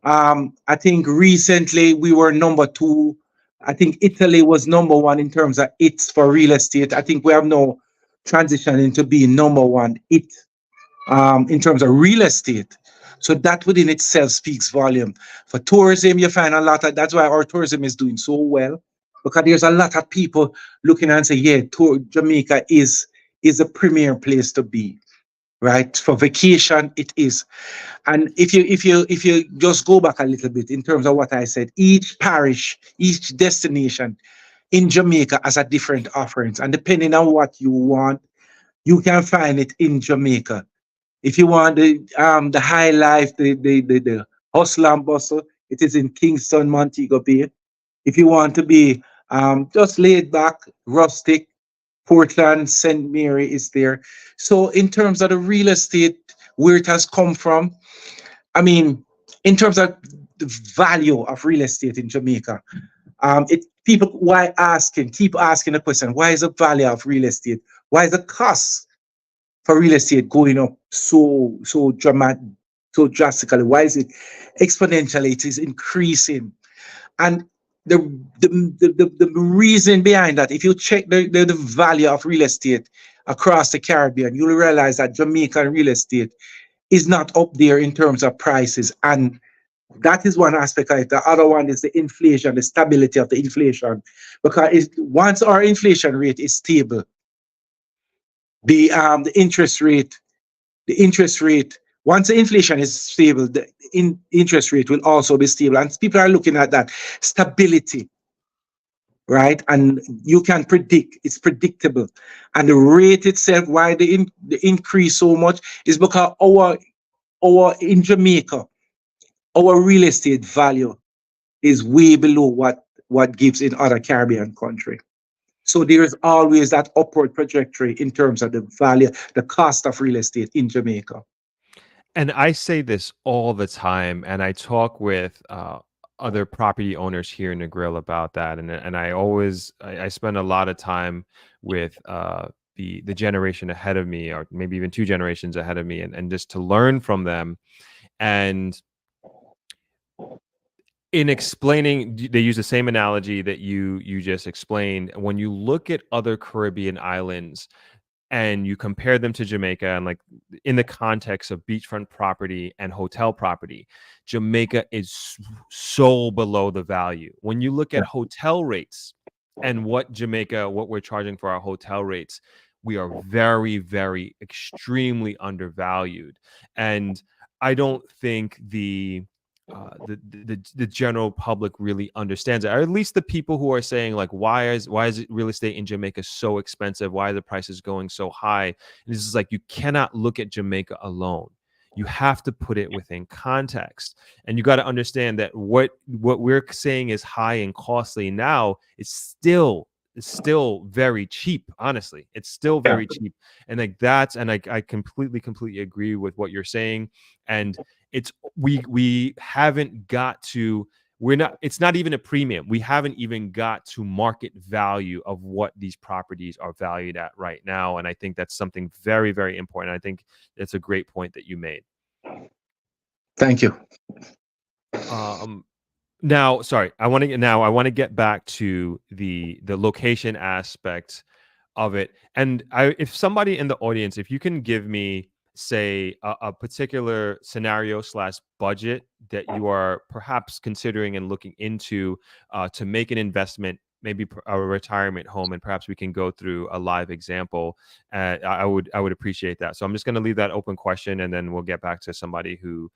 I think recently we were number two. I think Italy was number one in terms of hits for real estate. I think we have now transitioned into being number one hit in terms of real estate. So that within itself speaks volume. For tourism, you find a lot of, that's why our tourism is doing so well, because there's a lot of people looking and say, yeah, Jamaica is a premier place to be, right? For vacation, it is. And if you just go back a little bit in terms of what I said, each parish, each destination in Jamaica has a different offerings, and depending on what you want, you can find it in Jamaica. If you want the high life, the hustle and bustle, it is in Kingston, Montego Bay. If you want to be just laid back, rustic, Portland, St. Mary is there. So in terms of the real estate, where it has come from, I mean, in terms of the value of real estate in Jamaica, it people keep asking the question, why is the value of real estate? Why is the cost for real estate going up so dramatic, so drastically? Why is it exponentially? It is increasing, and the the reason behind that, if you check the value of real estate across the Caribbean, you'll realize that Jamaican real estate is not up there in terms of prices. And that is one aspect of it. The other one is the inflation, the stability of the inflation. Because once our inflation rate is stable, the interest rate, once the inflation is stable, the interest rate will also be stable. And people are looking at that stability, right? And you can predict, it's predictable. And the rate itself, why the increase so much is because our in Jamaica, our real estate value is way below what gives in other Caribbean country. So there is always that upward trajectory in terms of the value, the cost of real estate in Jamaica. And I say this all the time, and I talk with other property owners here in Negril about that, and I spend a lot of time with the generation ahead of me, or maybe even two generations ahead of me, and just to learn from them. And in explaining, they use the same analogy that you just explained. When you look at other Caribbean islands and you compare them to Jamaica, and like in the context of beachfront property and hotel property, Jamaica is so below the value. When you look at hotel rates and what we're charging for our hotel rates, we are very, very extremely undervalued. And I don't think the general public really understands it, or at least the people who are saying like, why is it real estate in Jamaica so expensive? Why are the prices going so high? And this is like, you cannot look at Jamaica alone. You have to put it within context, and you got to understand that what we're saying is high and costly now is still very cheap. Honestly, it's still Yeah. very cheap, and I completely agree with what you're saying. And it's we haven't got to we're not it's not even a premium. We haven't even got to market value of what these properties are valued at right now, and I think that's something very, very important. I think it's a great point that you made. Thank you. um Now, sorry, I want to get back to the location aspect of it. And if somebody in the audience, if you can give me, say, a particular scenario slash budget that you are perhaps considering and looking into to make an investment, maybe a retirement home, and perhaps we can go through a live example. I would appreciate that. So I'm just going to leave that open question, and then we'll get back to somebody who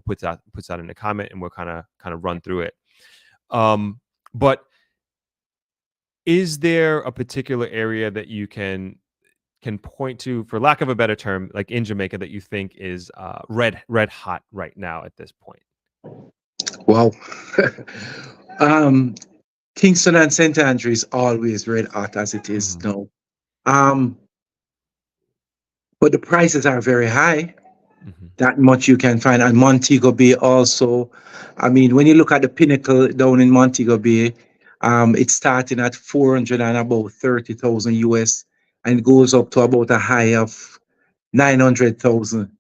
puts out in the comment, and we'll kind of run through it. But is there a particular area that you can point to, for lack of a better term, like in Jamaica, that you think is red hot right now at this point? Wow. um, Kingston and St. Andrew is always red hot as it is now. Um, but the prices are very high. That much you can find. And Montego Bay also. I mean, when you look at the Pinnacle down in Montego Bay, it's starting at 400 and about 30,000 US, and it goes up to about a high of 900,000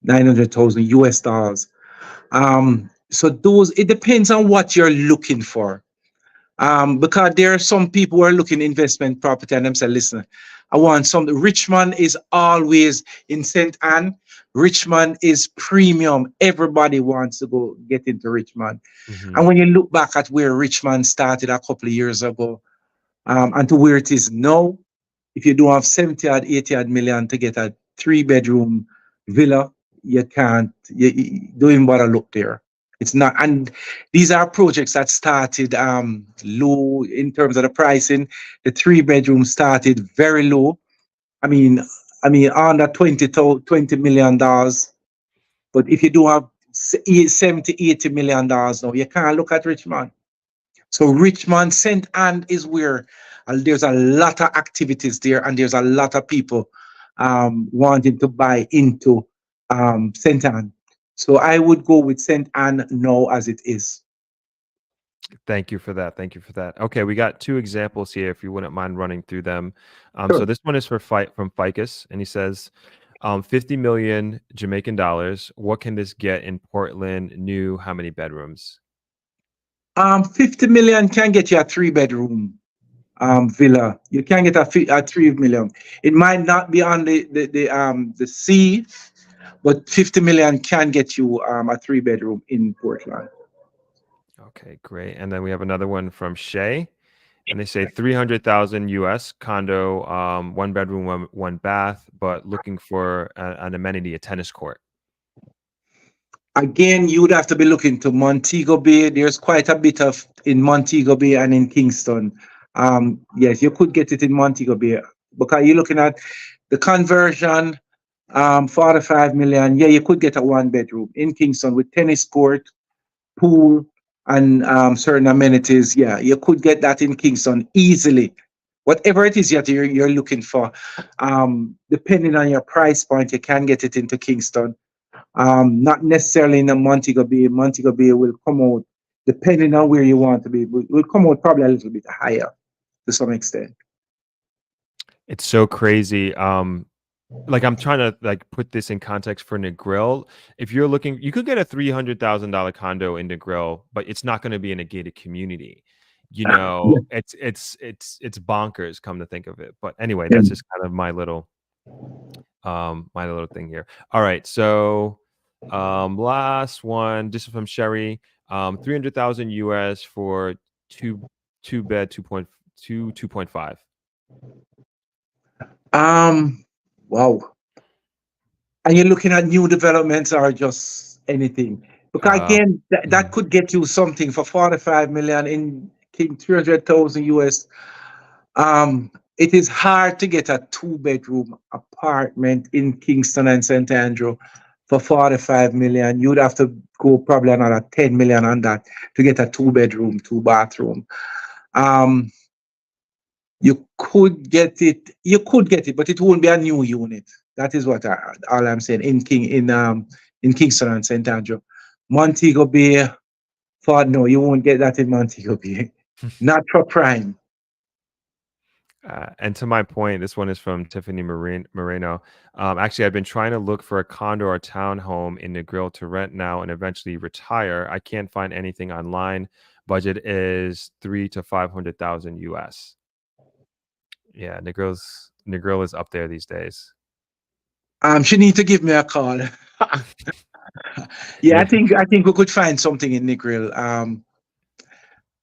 US dollars. So it depends on what you're looking for. Because there are some people who are looking investment property and them say, listen, I want some. Richmond is always in St. Anne. Richmond is premium. Everybody wants to go get into Richmond. And when you look back at where Richmond started a couple of years ago, and to where it is now, if you don't have 70 or 80 odd million to get a 3-bedroom villa, you can't, you don't even bother look there. It's not, and these are projects that started low in terms of the pricing. The 3-bedroom started very low. I mean, under $20 million. But if you do have 70, $80 million now, you can't look at Richmond. So Richmond, St. Anne is where there's a lot of activities there, and there's a lot of people wanting to buy into St. Anne. So I would go with St. Anne now as it is. Thank you for that. Okay, we got two examples here, if you wouldn't mind running through them. Sure. So this one is from Ficus, and he says, 50 million Jamaican dollars. What can this get in Portland? New, how many bedrooms? 50 million can get you a 3-bedroom villa. You can get a 3 million. It might not be on the sea, but 50 million can get you a 3 bedroom in Portland. Okay, great. And then we have another one from Shay, and they say 300,000 US condo, 1 bedroom, one bath, but looking for an amenity, a tennis court. Again, you would have to be looking to Montego Bay. There's quite a bit of in Montego Bay and in Kingston. Yes, you could get it in Montego Bay because you're looking at the conversion, 45 million. Yeah, you could get a 1 bedroom in Kingston with tennis court, pool, and certain amenities. Yeah, you could get that in Kingston easily. Whatever it is that you're looking for, depending on your price point, you can get it into Kingston. Not necessarily in the Montego Bay. Montego Bay will come out, depending on where you want to be, will come out probably a little bit higher to some extent. It's so crazy. Like I'm trying to like put this in context for Negril. If you're looking, you could get a $300,000 condo in Negril, but it's not going to be in a gated community. You know, Yeah. it's bonkers. Come to think of it, but anyway, Yeah. that's just kind of my little thing here. All right, so last one. This is from Sherry. 300,000 US for two bed 2.5. Um, wow. And you're looking at new developments or just anything? Because Uh, again, that mhm. could get you something for 45 million in King 300,000 US. It is hard to get a 2 bedroom apartment in Kingston and St. Andrew for 45 million. You'd have to go probably another 10 million on that to get a 2 bedroom, 2 bathroom. Um, you could get it, but it won't be a new unit. That is what all I'm saying in Kingston and St. Andrew. Montego Bay, for no, you won't get that in Montego Bay. Not for prime. And to my point, this one is from Tiffany Moreno. Actually, I've been trying to look for a condo or townhome in Negril to rent now and eventually retire. I can't find anything online. Budget is 3 to 500,000 US. Yeah, Negril is up there these days. She need to give me a call. Yeah, Yeah. I think we could find something in Negril.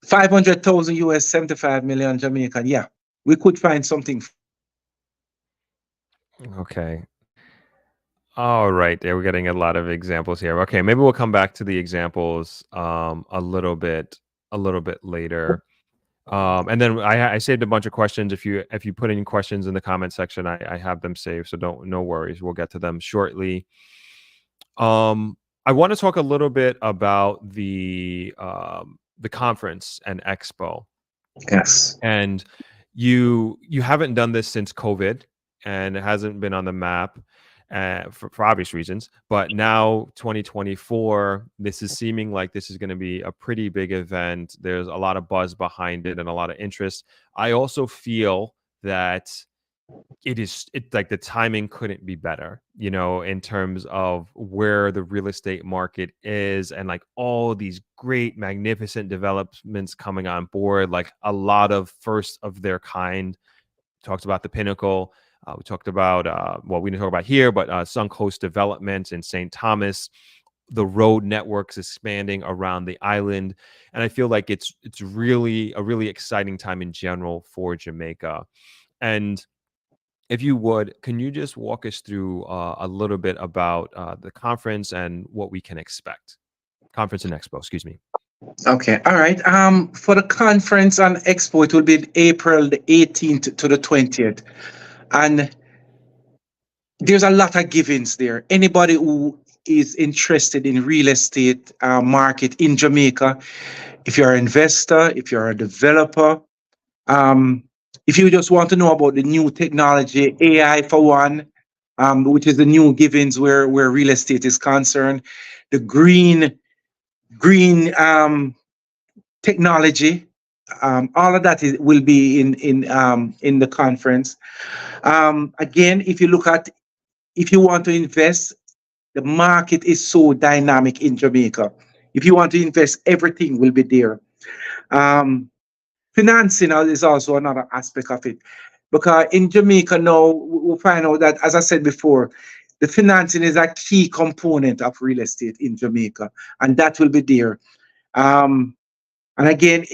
500,000 US, 75 million Jamaican. Yeah, we could find something. Okay. All right. There we're getting a lot of examples here. Okay, maybe we'll come back to the examples a little bit later. And then I saved a bunch of questions. If you put any questions in the comment section, I have them saved. So no worries. We'll get to them shortly. I want to talk a little bit about the conference and expo. Yes. And you haven't done this since COVID, and it hasn't been on the map for obvious reasons. But now 2024, this is seeming like this is going to be a pretty big event. There's a lot of buzz behind it and a lot of interest. I also feel that it's like the timing couldn't be better, you know, in terms of where the real estate market is and like all these great magnificent developments coming on board, like a lot of first of their kind. Talked about the Pinnacle. We talked about well, we didn't talk about here, but Sunk Coast Development in St. Thomas. The road networks expanding around the island, and I feel like it's really a really exciting time in general for Jamaica. And if you would, can you just walk us through a little bit about the conference and what we can expect? Conference and expo, excuse me. Okay. All right. For the conference and expo, it will be April the 18th to the 20th. And there's a lot of givings there. Anybody who is interested in real estate market in Jamaica, if you're an investor, if you're a developer, um, if you just want to know about the new technology, AI for one, which is the new givings where real estate is concerned, the green technology, all of that will be in the conference. Again, if you want to invest, the market is so dynamic in Jamaica. If you want to invest, everything will be there. Um, Financing is also another aspect of it. Because in Jamaica now, we'll find out that, as I said before, The financing is a key component of real estate in Jamaica, and that will be there. Um, and again,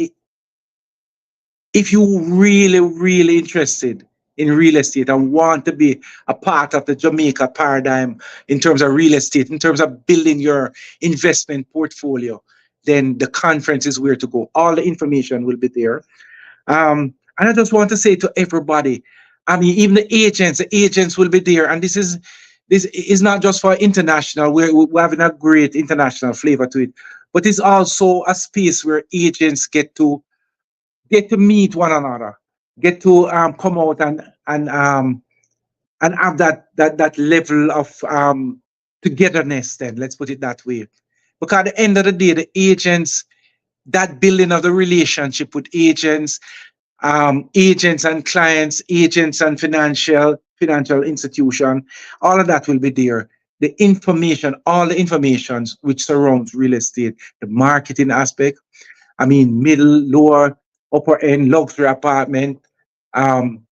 if you really interested in real estate and want to be a part of the Jamaica paradigm in terms of real estate, in terms of building your investment portfolio, then the conference is where to go. All the information will be there. And I just want to say to everybody, I mean, even the agents will be there. And this is not just for international. We're having a great international flavor to it, but it's also a space where agents get to meet one another, get to come out and have that level of togetherness. Then let's put it that way, because at the end of the day, the agents, that building of the relationship with agents and clients, agents and financial institution, all of that will be there. The information, all the informations which surrounds real estate, the marketing aspect, I mean, middle, lower, upper end, luxury apartment. Um,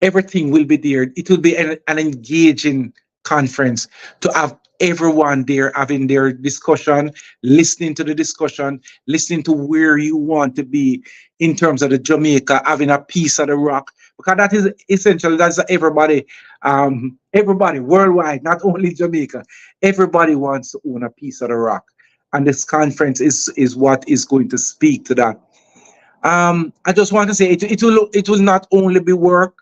Everything will be there. It will be an engaging conference to have everyone there having their discussion, listening to the discussion, listening to where you want to be in terms of the Jamaica, having a piece of the rock, because that is essential. That's everybody worldwide, not only Jamaica. Everybody wants to own a piece of the rock, and this conference is what is going to speak to that. I just want to say it will not only be work.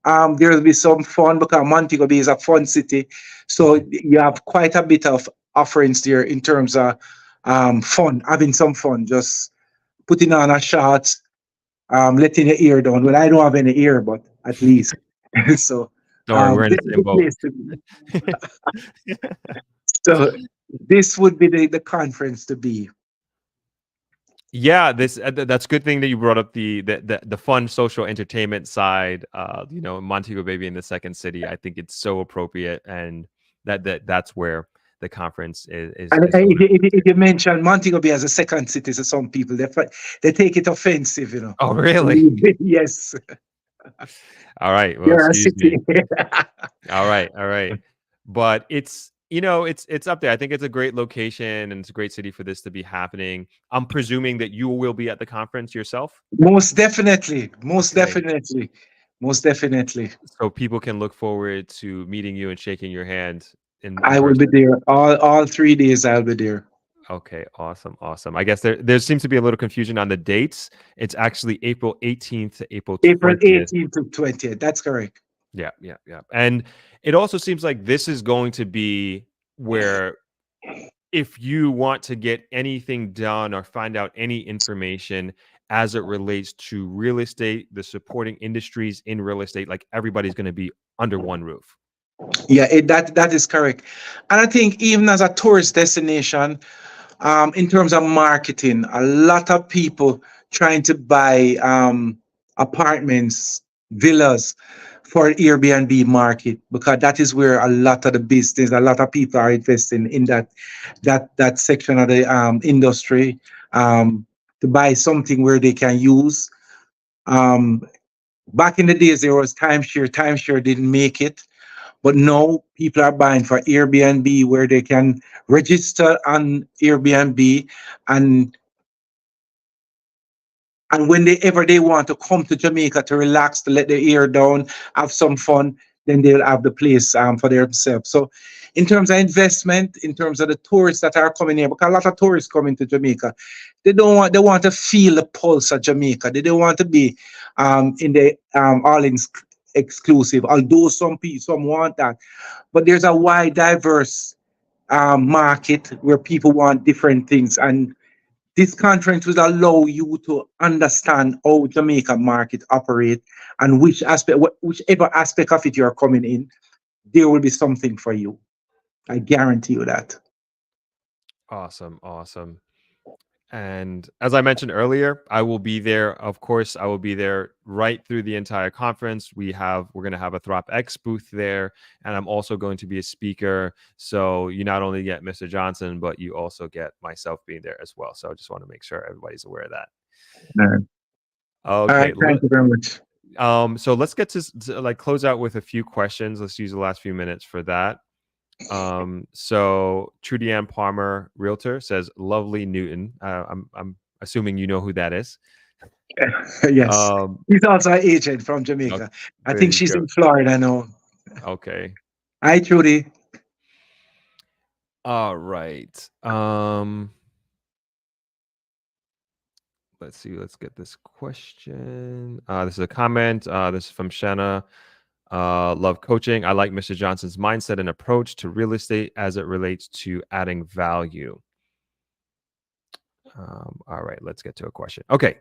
There will be some fun because Montego Bay is a fun city, so you have quite a bit of offerings there in terms of fun, having some fun, just putting on a shot, letting your ear down. Well, I don't have any ear, but at least so Don't worry, we're in this the is same the boat. place to be. So this would be the conference to be. Yeah, this that's a good thing that you brought up the fun social entertainment side. Montego Bay being the second city, I think it's so appropriate, and that's where the conference And is going. if you mention Montego Bay as a second city to some people, they take it offensive, Oh, really? Yes, All right. Well, you're a excuse city. me. All right, all right. But it's up there. I think it's a great location and it's a great city for this to be happening. I'm presuming that you will be at the conference yourself. Most definitely, most Okay. definitely, most definitely. So people can look forward to meeting you and shaking your hand in I will be person. there all 3 days. I'll be there. Okay, awesome, awesome. I guess there seems to be a little confusion on the dates. It's actually April 18th to April April 20th. 18th to 20th. That's correct. Yeah, yeah, yeah. And it also seems like this is going to be where if you want to get anything done or find out any information as it relates to real estate, the supporting industries in real estate, like everybody's going to be under one roof. Yeah, that is correct. And I think even as a tourist destination, in terms of marketing, a lot of people trying to buy apartments, villas for Airbnb market, because that is where a lot of the business, a lot of people are investing in that section of the industry, to buy something where they can use. Um, Back in the days, there was timeshare. Timeshare didn't make it, but now people are buying for Airbnb where they can register on Airbnb, and and when they want to come to Jamaica to relax, to let their ear down, have some fun, then they'll have the place for themselves. So in terms of investment, in terms of the tourists that are coming here, because a lot of tourists coming to Jamaica, they want to feel the pulse of Jamaica. They don't want to be in the all in exclusive, although some want that. But there's a wide, diverse market where people want different things, and this conference will allow you to understand how Jamaica market operate, and whichever aspect of it you're coming in, there will be something for you. I guarantee you that. Awesome, awesome. And as I mentioned earlier, I will be there. Of course, I will be there right through the entire conference. We're going to have a Throp X booth there, and I'm also going to be a speaker. So you not only get Mr. Johnson, but you also get myself being there as well. So I just want to make sure everybody's aware of that. All right. All Okay. right. Thank you very much. So let's get to like close out with a few questions. Let's use the last few minutes for that. So Trudy Ann Palmer, Realtor, says lovely Newton. I'm assuming you know who that is. Yes. Um, He's also an agent from okay, Jamaica. I there think you she's go. in Florida now. Okay. Hi, Trudy. All right. Let's see. Let's get this question. This is a comment. This is from Shanna. Love coaching. I like Mr. Johnson's mindset and approach to real estate as it relates to adding value. All right, let's get to a question. Okay.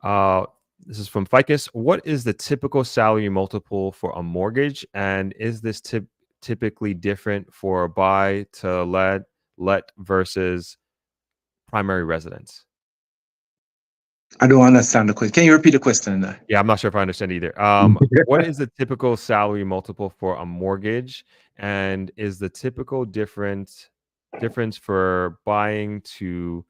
Uh, this is from Ficus. What is the typical salary multiple for a mortgage? And is this typically different for buy to let versus primary residence? I don't understand the question. Can you repeat the question? Yeah, I'm not sure if I understand either. What is the typical salary multiple for a mortgage? And is the typical difference for buying to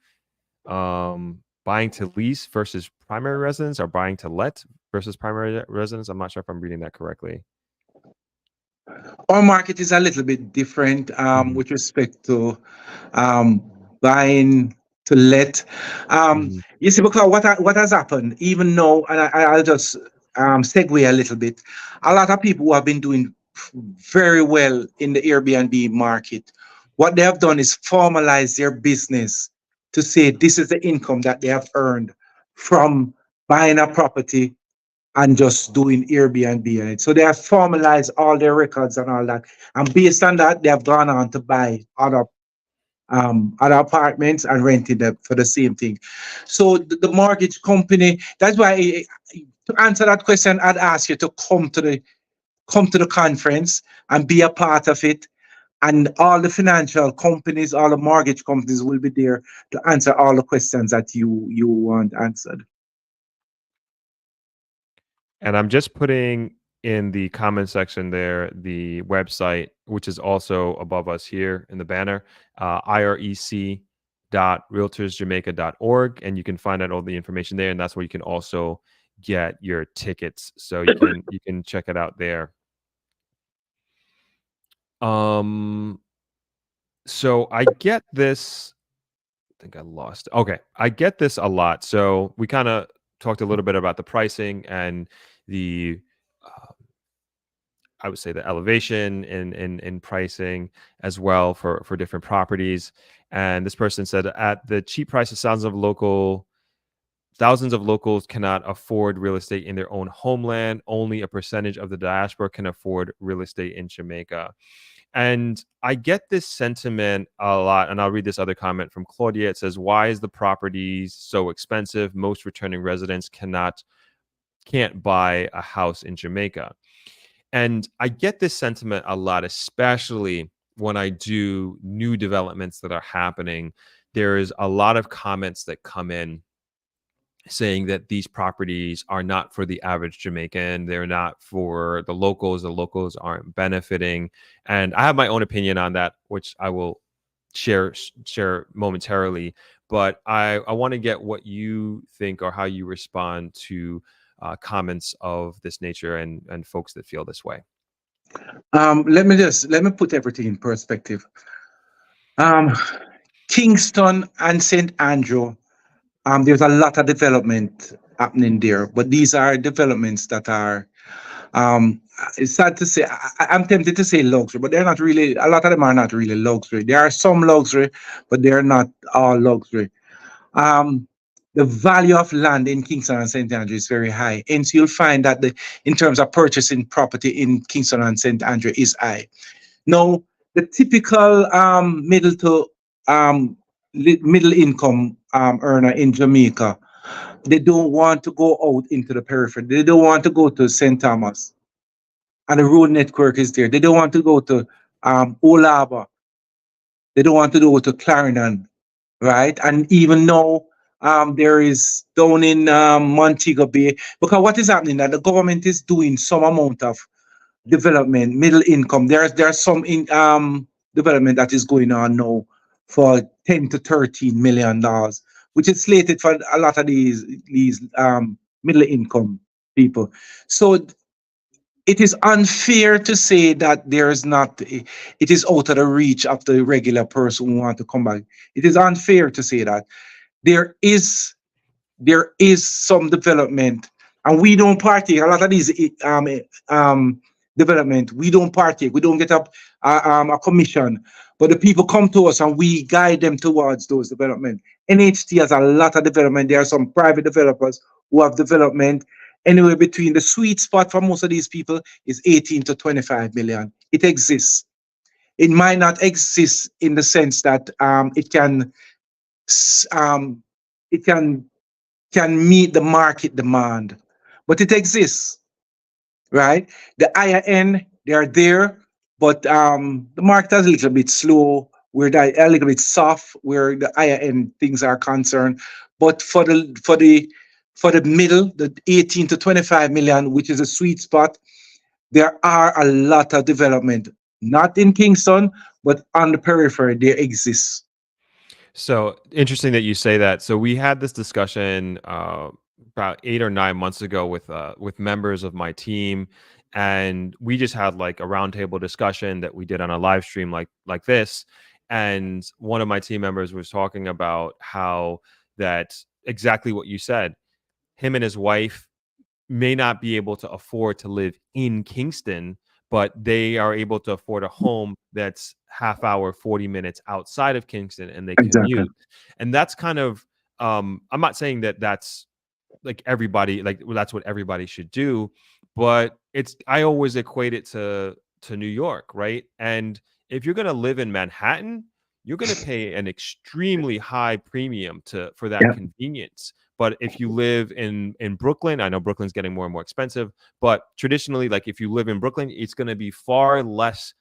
lease versus primary residence, or buying to let versus primary residence? I'm not sure if I'm reading that correctly. Our market is a little bit different Mhm, with respect to um, buying to let. mhm, You see, because what has happened, even now, and I'll just segue a little bit. A lot of people who have been doing very well in the Airbnb market, what they have done is formalize their business to say this is the income that they have earned from buying a property and just doing Airbnb on it. So they have formalized all their records and all that. And based on that, they have gone on to buy other apartments and rented them for the same thing. So the mortgage company, that's why to answer that question, I'd ask you to come to the conference and be a part of it. And all the financial companies, all the mortgage companies will be there to answer all the questions that you want answered. And I'm just putting in the comment section there the website, which is also above us here in the banner, irec.realtorsjamaica.org, and you can find out all the information there, and that's where you can also get your tickets. So you can check it out there. Um, so I get this. I think I lost. Okay, I get this a lot. So we kind of talked a little bit about the pricing and the uh, I would say the elevation in pricing as well for different properties. And this person said, at the cheap prices, thousands of locals cannot afford real estate in their own homeland. Only a percentage of the diaspora can afford real estate in Jamaica. And I get this sentiment a lot. And I'll read this other comment from Claudia. It says, why is the properties so expensive? Most returning residents can't buy a house in Jamaica. And I get this sentiment a lot, especially when I do new developments that are happening. There is a lot of comments that come in saying that these properties are not for the average Jamaican. They're not for the locals. The locals aren't benefiting. And I have my own opinion on that, which I will share momentarily. But I want to get what you think or how you respond to comments of this nature and folks that feel this way. Let me put everything in perspective. Um, Kingston and St. Andrew, there's a lot of development happening there, but these are developments that are, it's sad to say, I'm tempted to say luxury, but they're not really, a lot of them are not really luxury. There are some luxury, but they're not all luxury. Um, the value of land in Kingston and St. Andrew is very high. And so you'll find that in terms of purchasing property in Kingston and St. Andrew is high. Now, the typical um, middle income earner in Jamaica, they don't want to go out into the periphery. They don't want to go to St. Thomas, and the road network is there. They don't want to go to Olaba. They don't want to go to Clarendon, right? And even now, there is down in Montego Bay, because what is happening that the government is doing some amount of development, middle income. There's some development that is going on now for $10 to $13 million, which is slated for a lot of these middle income people. So it is unfair to say that there is not, it is out of the reach of the regular person who want to come back. It is unfair to say that. There is there is some development, and we don't partake. A lot of these development, we don't partake. We don't get up a commission, but the people come to us and we guide them towards those development. NHT has a lot of development. There are some private developers who have development. Anywhere between the sweet spot for most of these people is 18 to 25 million. It exists. It might not exist in the sense that um, it can meet the market demand, but it exists, right? The higher end, they are there, but the market is a little bit slow. We're a little bit soft where the higher end things are concerned. But for the middle, the 18 to 25 million, which is a sweet spot, there are a lot of development, not in Kingston, but on the periphery, they exist. So interesting that you say that. So we had this discussion about 8 or 9 months ago with members of my team, and we just had like a roundtable discussion that we did on a live stream like this. And one of my team members was talking about how that exactly what you said. Him and his wife may not be able to afford to live in Kingston, but they are able to afford a home that's half hour, 40 minutes outside of Kingston, and they Exactly. commute. And that's kind of, I'm not saying that that's like everybody, like well, that's what everybody should do, but I always equate it to New York, right? And if you're going to live in Manhattan, you're going to pay an extremely high premium for that Yeah. convenience. But if you live in Brooklyn, I know Brooklyn's getting more and more expensive, but traditionally, like if you live in Brooklyn, it's going to be far less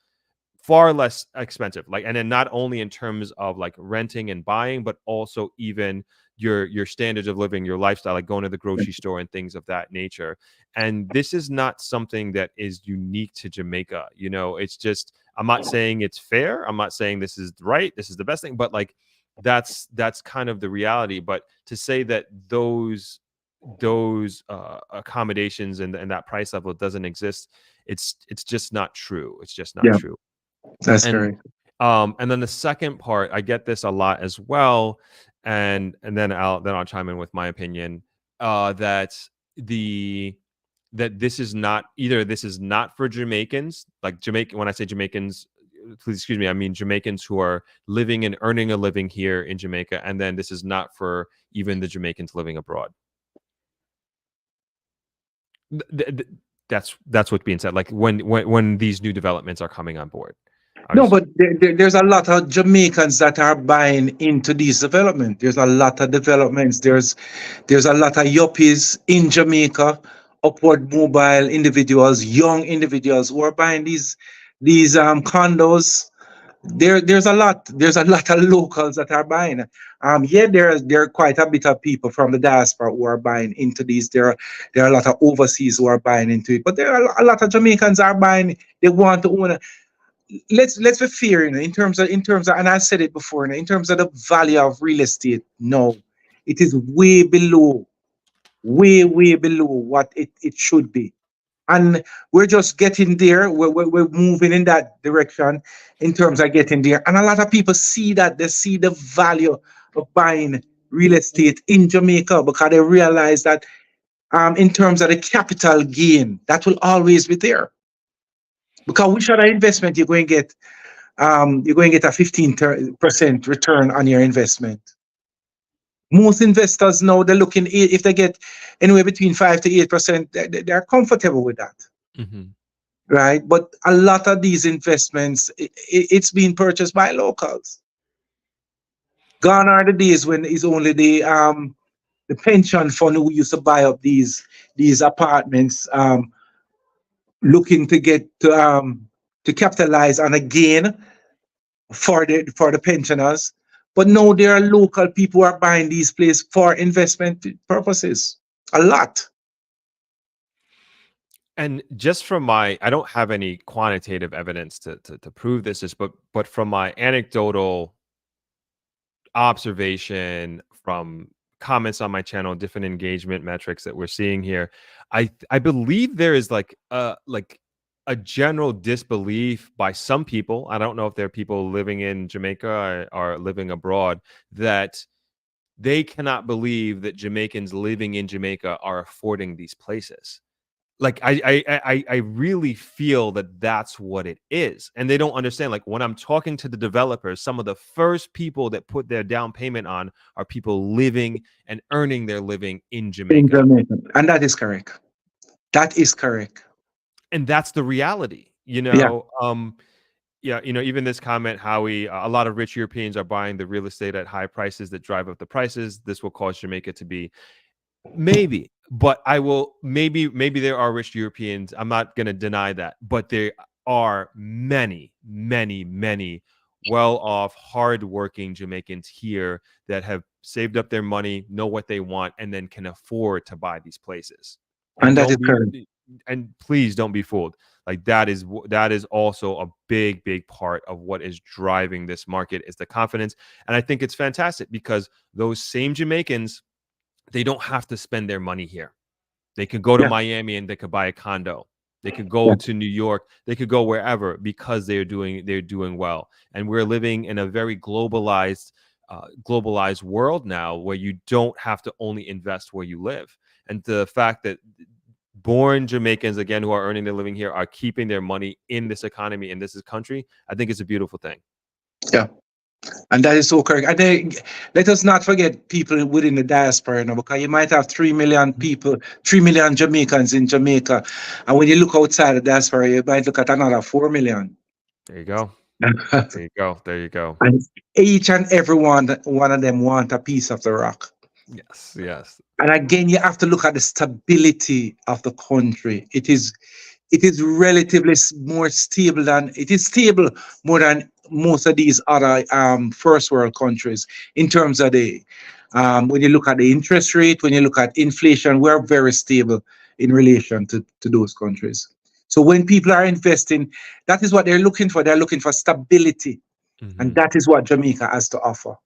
expensive. Like, and then not only in terms of like renting and buying, but also even your standards of living, your lifestyle, like going to the grocery store and things of that nature. And this is not something that is unique to Jamaica. You know, it's just, I'm not saying it's fair. I'm not saying this is right. This is the best thing, but like that's kind of the reality. But to say that those accommodations and that price level doesn't exist, it's just not true. It's just not Yeah, true. that's And correct. and then the second part, I get this a lot as well, and then I'll chime in with my opinion, that the that this is not, either this is not for Jamaicans, like Jamaican. When I say Jamaicans, please excuse me, I mean Jamaicans who are living and earning a living here in Jamaica, and then this is not for even the Jamaicans living abroad. Th- th- that's what's being said. Like when these new developments are coming on board, I No, was but there's a lot of Jamaicans that are buying into these development. There's a lot of developments. There's a lot of yuppies in Jamaica, upward mobile individuals, young individuals who are buying these condos. There's a lot of locals that are buying. Yeah, there are quite a bit of people from the diaspora who are buying into these. There are a lot of overseas who are buying into it, but there are a lot of Jamaicans are buying. They want to own. Let's be fair, in terms of, and I said it before, in terms of the value of real estate, no, it is way below what it should be. And we're just getting there. We're moving in that direction in terms of getting there. And a lot of people see that, they see the value of buying real estate in Jamaica because they realize that in terms of the capital gain, that will always be there. Because which other investment you're going to get a 15% return on your investment. Most investors now, they're looking, if they get anywhere between 5 to 8%, they're comfortable with that, Mhm. right? But a lot of these investments, it's being purchased by locals. Gone are the days when it's only the pension fund who used to buy up these apartments, looking to capitalize on a gain for the pensioners. But now there are local people who are buying these places for investment purposes. A lot. And just from my, I don't have any quantitative evidence to prove this, but from my anecdotal observation from comments on my channel, different engagement metrics that we're seeing here, I believe there is like a general disbelief by some people. I don't know if there are people living in Jamaica or living abroad, that they cannot believe that Jamaicans living in Jamaica are affording these places. Like I really feel that that's what it is, and they don't understand. Like when I'm talking to the developers, some of the first people that put their down payment on are people living and earning their living in In Jamaica, Jamaica. And that is correct. That is correct. and that's the reality. Yeah. Yeah, even this comment, Howie, a lot of rich Europeans are buying the real estate at high prices that drive up the prices. This will cause Jamaica to be. Maybe, but I will maybe there are rich Europeans. I'm not going to deny that, but there are many, many, many well-off, hard-working Jamaicans here that have saved up their money, know what they want, and then can afford to buy these places. And And that is correct. please don't be fooled. Like that is also a big, big part of what is driving this market is the confidence. And I think it's fantastic because those same Jamaicans, they don't have to spend their money here. They could go to Yeah. Miami and they could buy a condo. They could Yeah. go to New York. They could go wherever because they're doing well. And we're living in a very globalized world now where you don't have to only invest where you live. And the fact that born Jamaicans, again, who are earning their living here, are keeping their money in this economy, in this country, I think it's a beautiful thing. Yeah. And that is so correct. And then, let us not forget people within the diaspora now, because you might have 3 million people, 3 million Jamaicans in Jamaica. And when you look outside the diaspora, you might look at another 4 million. There you go. And There you go. There you go. each and every one of them want a piece of the rock. Yes. Yes. And again, you have to look at the stability of the country. It is relatively more stable than it is stable more than most of these other first world countries in terms of the when you look at the interest rate, when you look at inflation, we're very stable in relation to those countries. So when people are investing, that is what they're looking for. They're looking for stability, and that is what Jamaica has to offer.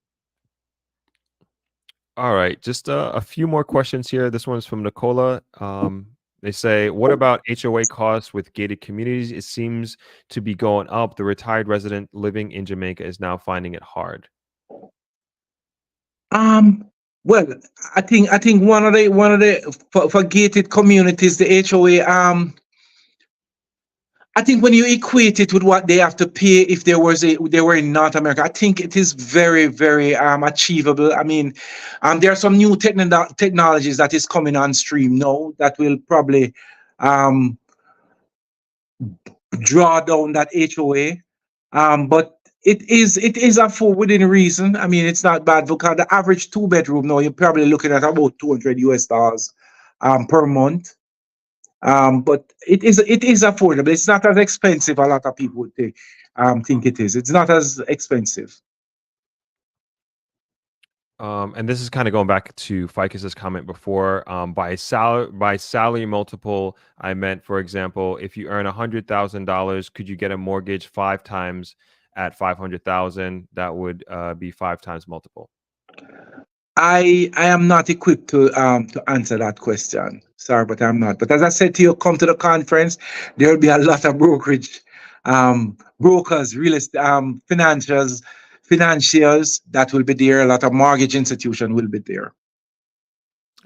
All right, just a few more questions here. This one's from Nicola. They say, what about HOA costs with gated communities? It seems to be going up. The retired resident living in Jamaica is now finding it hard. Well, I think one of the for gated communities, the HOA. I think when you equate it with what they have to pay if they were in North America, I think it is very, very achievable. I mean, there are some new technologies that is coming on stream now that will probably um, draw down that HOA. But it is within reason. I mean, it's not bad because the average two bedroom now you're probably looking at about $200 per month. But it is affordable. It's not as expensive. A lot of people would think it is. It's not as expensive. And this is kind of going back to Ficus's comment before. By salary multiple, I meant, for example, if you earn $100,000, could you get a mortgage 5 times at 500,000? That would be 5 times multiple. I am not equipped to answer that question. Sorry, but I'm not. But as I said to you, come to the conference. There will be a lot of brokers, real estate, financiers that will be there. A lot of mortgage institution will be there.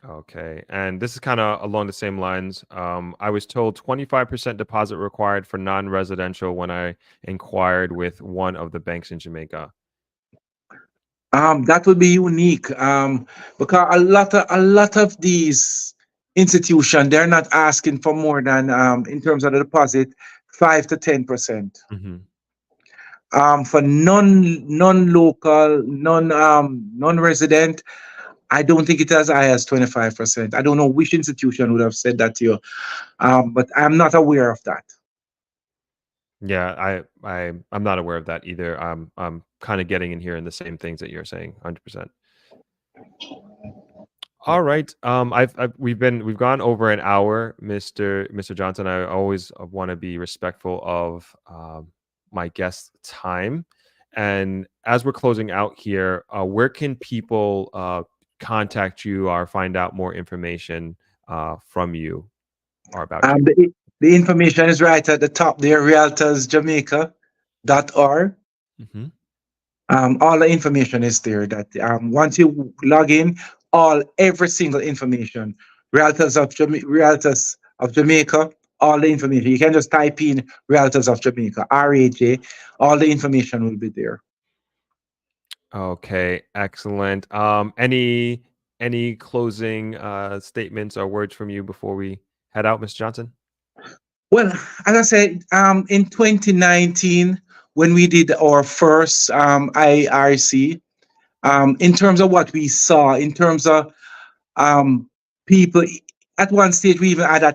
Okay, and this is kind of along the same lines. I was told 25% deposit required for non-residential when I inquired with one of the banks in Jamaica. That would be unique. Because a lot of these institutions, they're not asking for more than in terms of the deposit, 5 to 10%. For non-local, non-resident, I don't think it's as high as 25%. I don't know which institution would have said that to you, but I'm not aware of that. Yeah, I'm not aware of that either. I'm kind of getting in here in the same things that you're saying, 100%. All right. We've gone over an hour, Mr. Johnson. I always want to be respectful of my guest's time. And as we're closing out here, where can people contact you or find out more information from you or about you? The information is right at the top there, realtorsjamaica.org. Mm-hmm. All the information is there. That once you log in, every single information, Realtors of Jamaica, all the information. You can just type in Realtors of Jamaica, RAJ. All the information will be there. Okay, excellent. Any closing statements or words from you before we head out, Mr. Johnson? Well, as I said, in 2019, when we did our first IRC, in terms of what we saw, in terms of um, people. At one stage, we even had a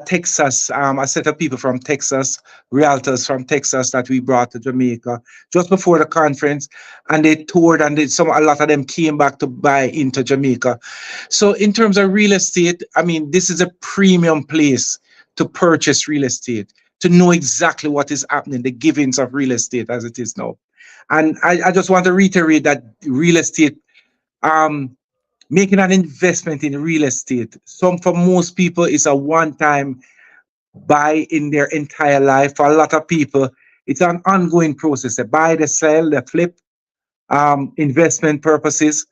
set of people from Texas, realtors from Texas that we brought to Jamaica just before the conference, and they toured, and a lot of them came back to buy into Jamaica. So, in terms of real estate, I mean, this is a premium place to purchase real estate, to know exactly what is happening, the givings of real estate as it is now. And I just want to reiterate that real estate. Um, Making an investment in real estate, for most people, is a one-time buy in their entire life. For a lot of people, it's an ongoing process. They buy, they sell, they flip, investment purposes.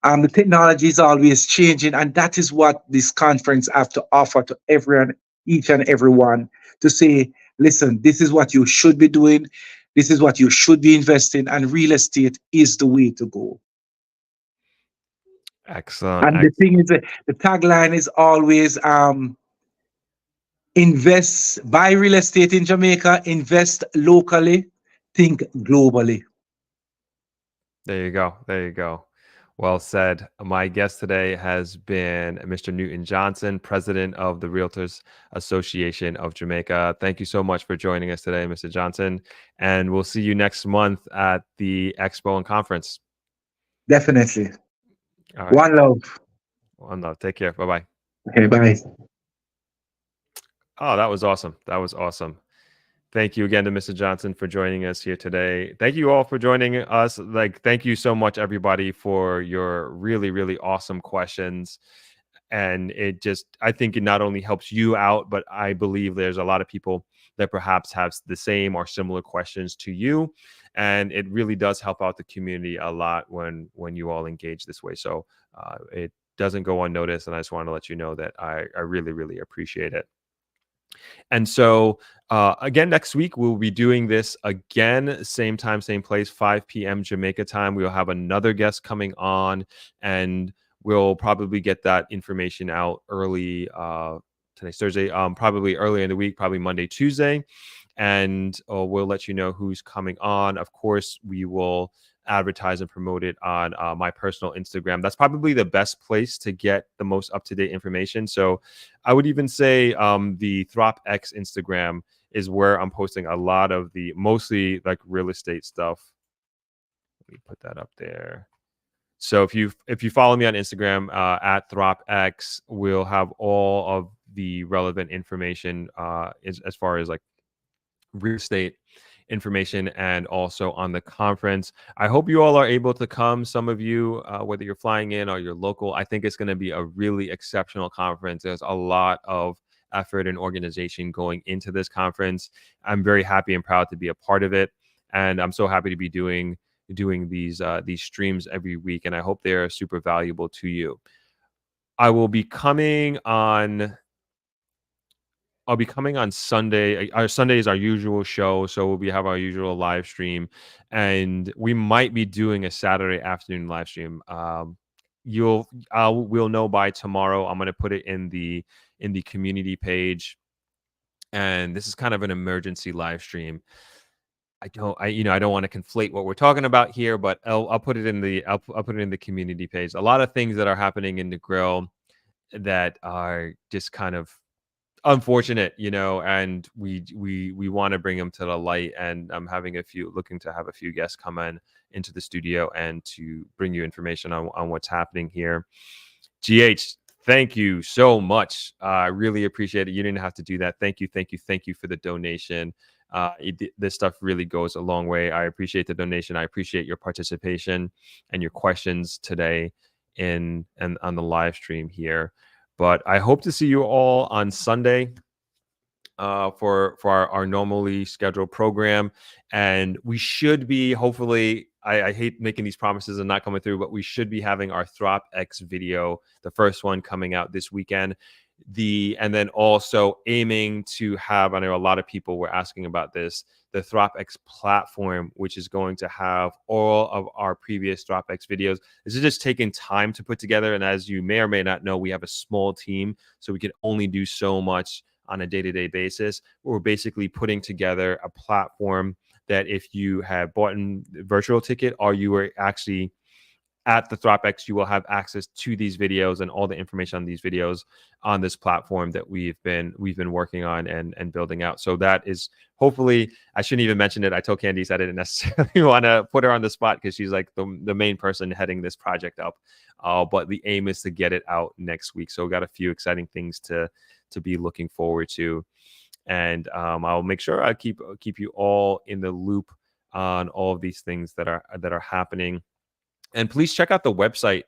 The technology is always changing, and that is what this conference have to offer to everyone, each and everyone, to say, listen, this is what you should be doing, this is what you should be investing, and real estate is the way to go. Excellent. And the thing is, the tagline is always buy real estate in Jamaica, invest locally, think globally. There you go. There you go. Well said. My guest today has been Mr. Newton Johnson, president of the Realtors Association of Jamaica. Thank you so much for joining us today, Mr. Johnson. And we'll see you next month at the Expo and Conference. Definitely. All right. One love. One love. Take care. Bye-bye. Okay, bye. Oh, that was awesome. That was awesome. Thank you again to Mr. Johnson for joining us here today. Thank you all for joining us. Thank you so much, everybody, for your really, really awesome questions. And I think it not only helps you out, but I believe there's a lot of people that perhaps have the same or similar questions to you. And it really does help out the community a lot when you all engage this way. So it doesn't go unnoticed. And I just want to let you know that I really, really appreciate it. And so, again, next week, we'll be doing this again, same time, same place, 5 p.m. Jamaica time. We'll have another guest coming on, and we'll probably get that information out early. Today's Thursday, probably early in the week, probably Monday, Tuesday. And we'll let you know who's coming on. Of course, we will advertise and promote it on my personal Instagram. That's probably the best place to get the most up-to-date information. So I would even say the ThropX Instagram is where I'm posting a lot of the mostly like real estate stuff. Let me put that up there. So if you follow me on Instagram at ThropX, we'll have all of the relevant information as far as like real estate information and also on the conference. I hope you all are able to come. Some of you, whether you're flying in or you're local, I think it's going to be a really exceptional conference. There's a lot of effort and organization going into this conference. I'm very happy and proud to be a part of it, and I'm so happy to be doing these streams every week, and I hope they're super valuable to you. I'll be coming on Sunday. Our Sunday is our usual show, so we'll have our usual live stream, and we might be doing a Saturday afternoon live stream. We'll know by tomorrow. I'm going to put it in the community page, and this is kind of an emergency live stream. I don't want to conflate what we're talking about here, but I'll put it in the community page. A lot of things that are happening in Negril that are just kind of unfortunate, and we want to bring them to the light, and I'm looking to have a few guests come into the studio and to bring you information on what's happening here. GH, thank you so much. I really appreciate it. You didn't have to do that. Thank you for the donation. This stuff really goes a long way. I appreciate the donation. I appreciate your participation and your questions today. in and on the live stream here. But I hope to see you all on Sunday for our normally scheduled program, and we should be hopefully. I hate making these promises and not coming through, but we should be having our Throp X video, the first one, coming out this weekend. And then also aiming to have, I know a lot of people were asking about this, the ThropX platform, which is going to have all of our previous ThropX videos. This is just taking time to put together. And as you may or may not know, we have a small team, so we can only do so much on a day-to-day basis. We're basically putting together a platform that if you have bought a virtual ticket or you were actually at the ThropX, you will have access to these videos and all the information on these videos on this platform that we've been working on and building out. So that is hopefully, I shouldn't even mention it. I told Candice I didn't necessarily want to put her on the spot because she's like the main person heading this project up. But the aim is to get it out next week. So we got a few exciting things to be looking forward to. And I'll make sure I keep you all in the loop on all of these things that are happening. And please check out the website,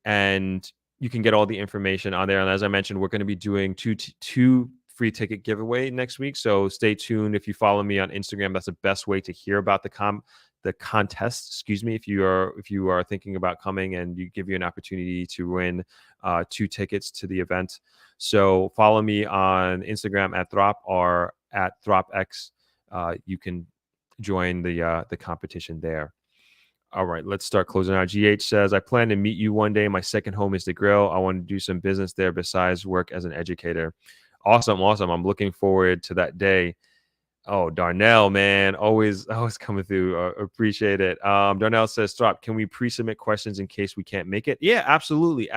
and you can get all the information on there. And as I mentioned, we're going to be doing two free ticket giveaway next week. So stay tuned. If you follow me on Instagram, that's the best way to hear about the contest. Excuse me. If you are thinking about coming, and you give you an opportunity to win 2 tickets to the event. So follow me on Instagram at Throp or at ThropX. You can join the competition there. All right, let's start closing out. GH says, I plan to meet you one day. My second home is Negril. I want to do some business there besides work as an educator. Awesome. I'm looking forward to that day. Oh, Darnell, man, always coming through. Appreciate it. Darnell says, Strop, can we pre-submit questions in case we can't make it? Yeah, absolutely.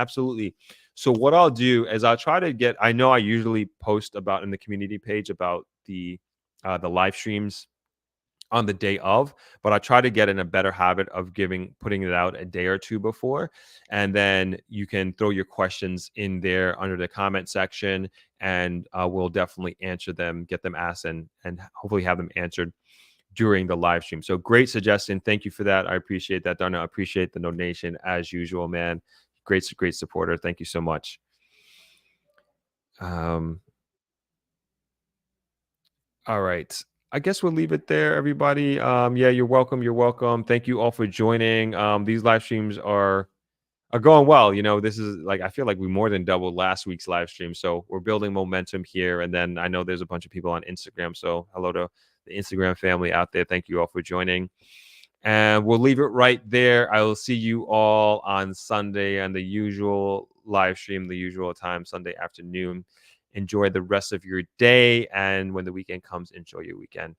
So what I'll do is I'll try to get, I know I usually post about in the community page about the live streams on the day of, but I try to get in a better habit of putting it out a day or two before. And then you can throw your questions in there under the comment section, and we'll definitely answer them, get them asked, and hopefully have them answered during the live stream. So great suggestion. Thank you for that. I appreciate that, Darnell. I appreciate the donation as usual, man. Great supporter. Thank you so much. All right. I guess we'll leave it there, everybody. Yeah, you're welcome. Thank you all for joining. These live streams are going well. You know, this is like, I feel like we more than doubled last week's live stream. So we're building momentum here. And then I know there's a bunch of people on Instagram. So hello to the Instagram family out there. Thank you all for joining. And we'll leave it right there. I will see you all on Sunday on the usual live stream, the usual time, Sunday afternoon. Enjoy the rest of your day. And when the weekend comes, enjoy your weekend.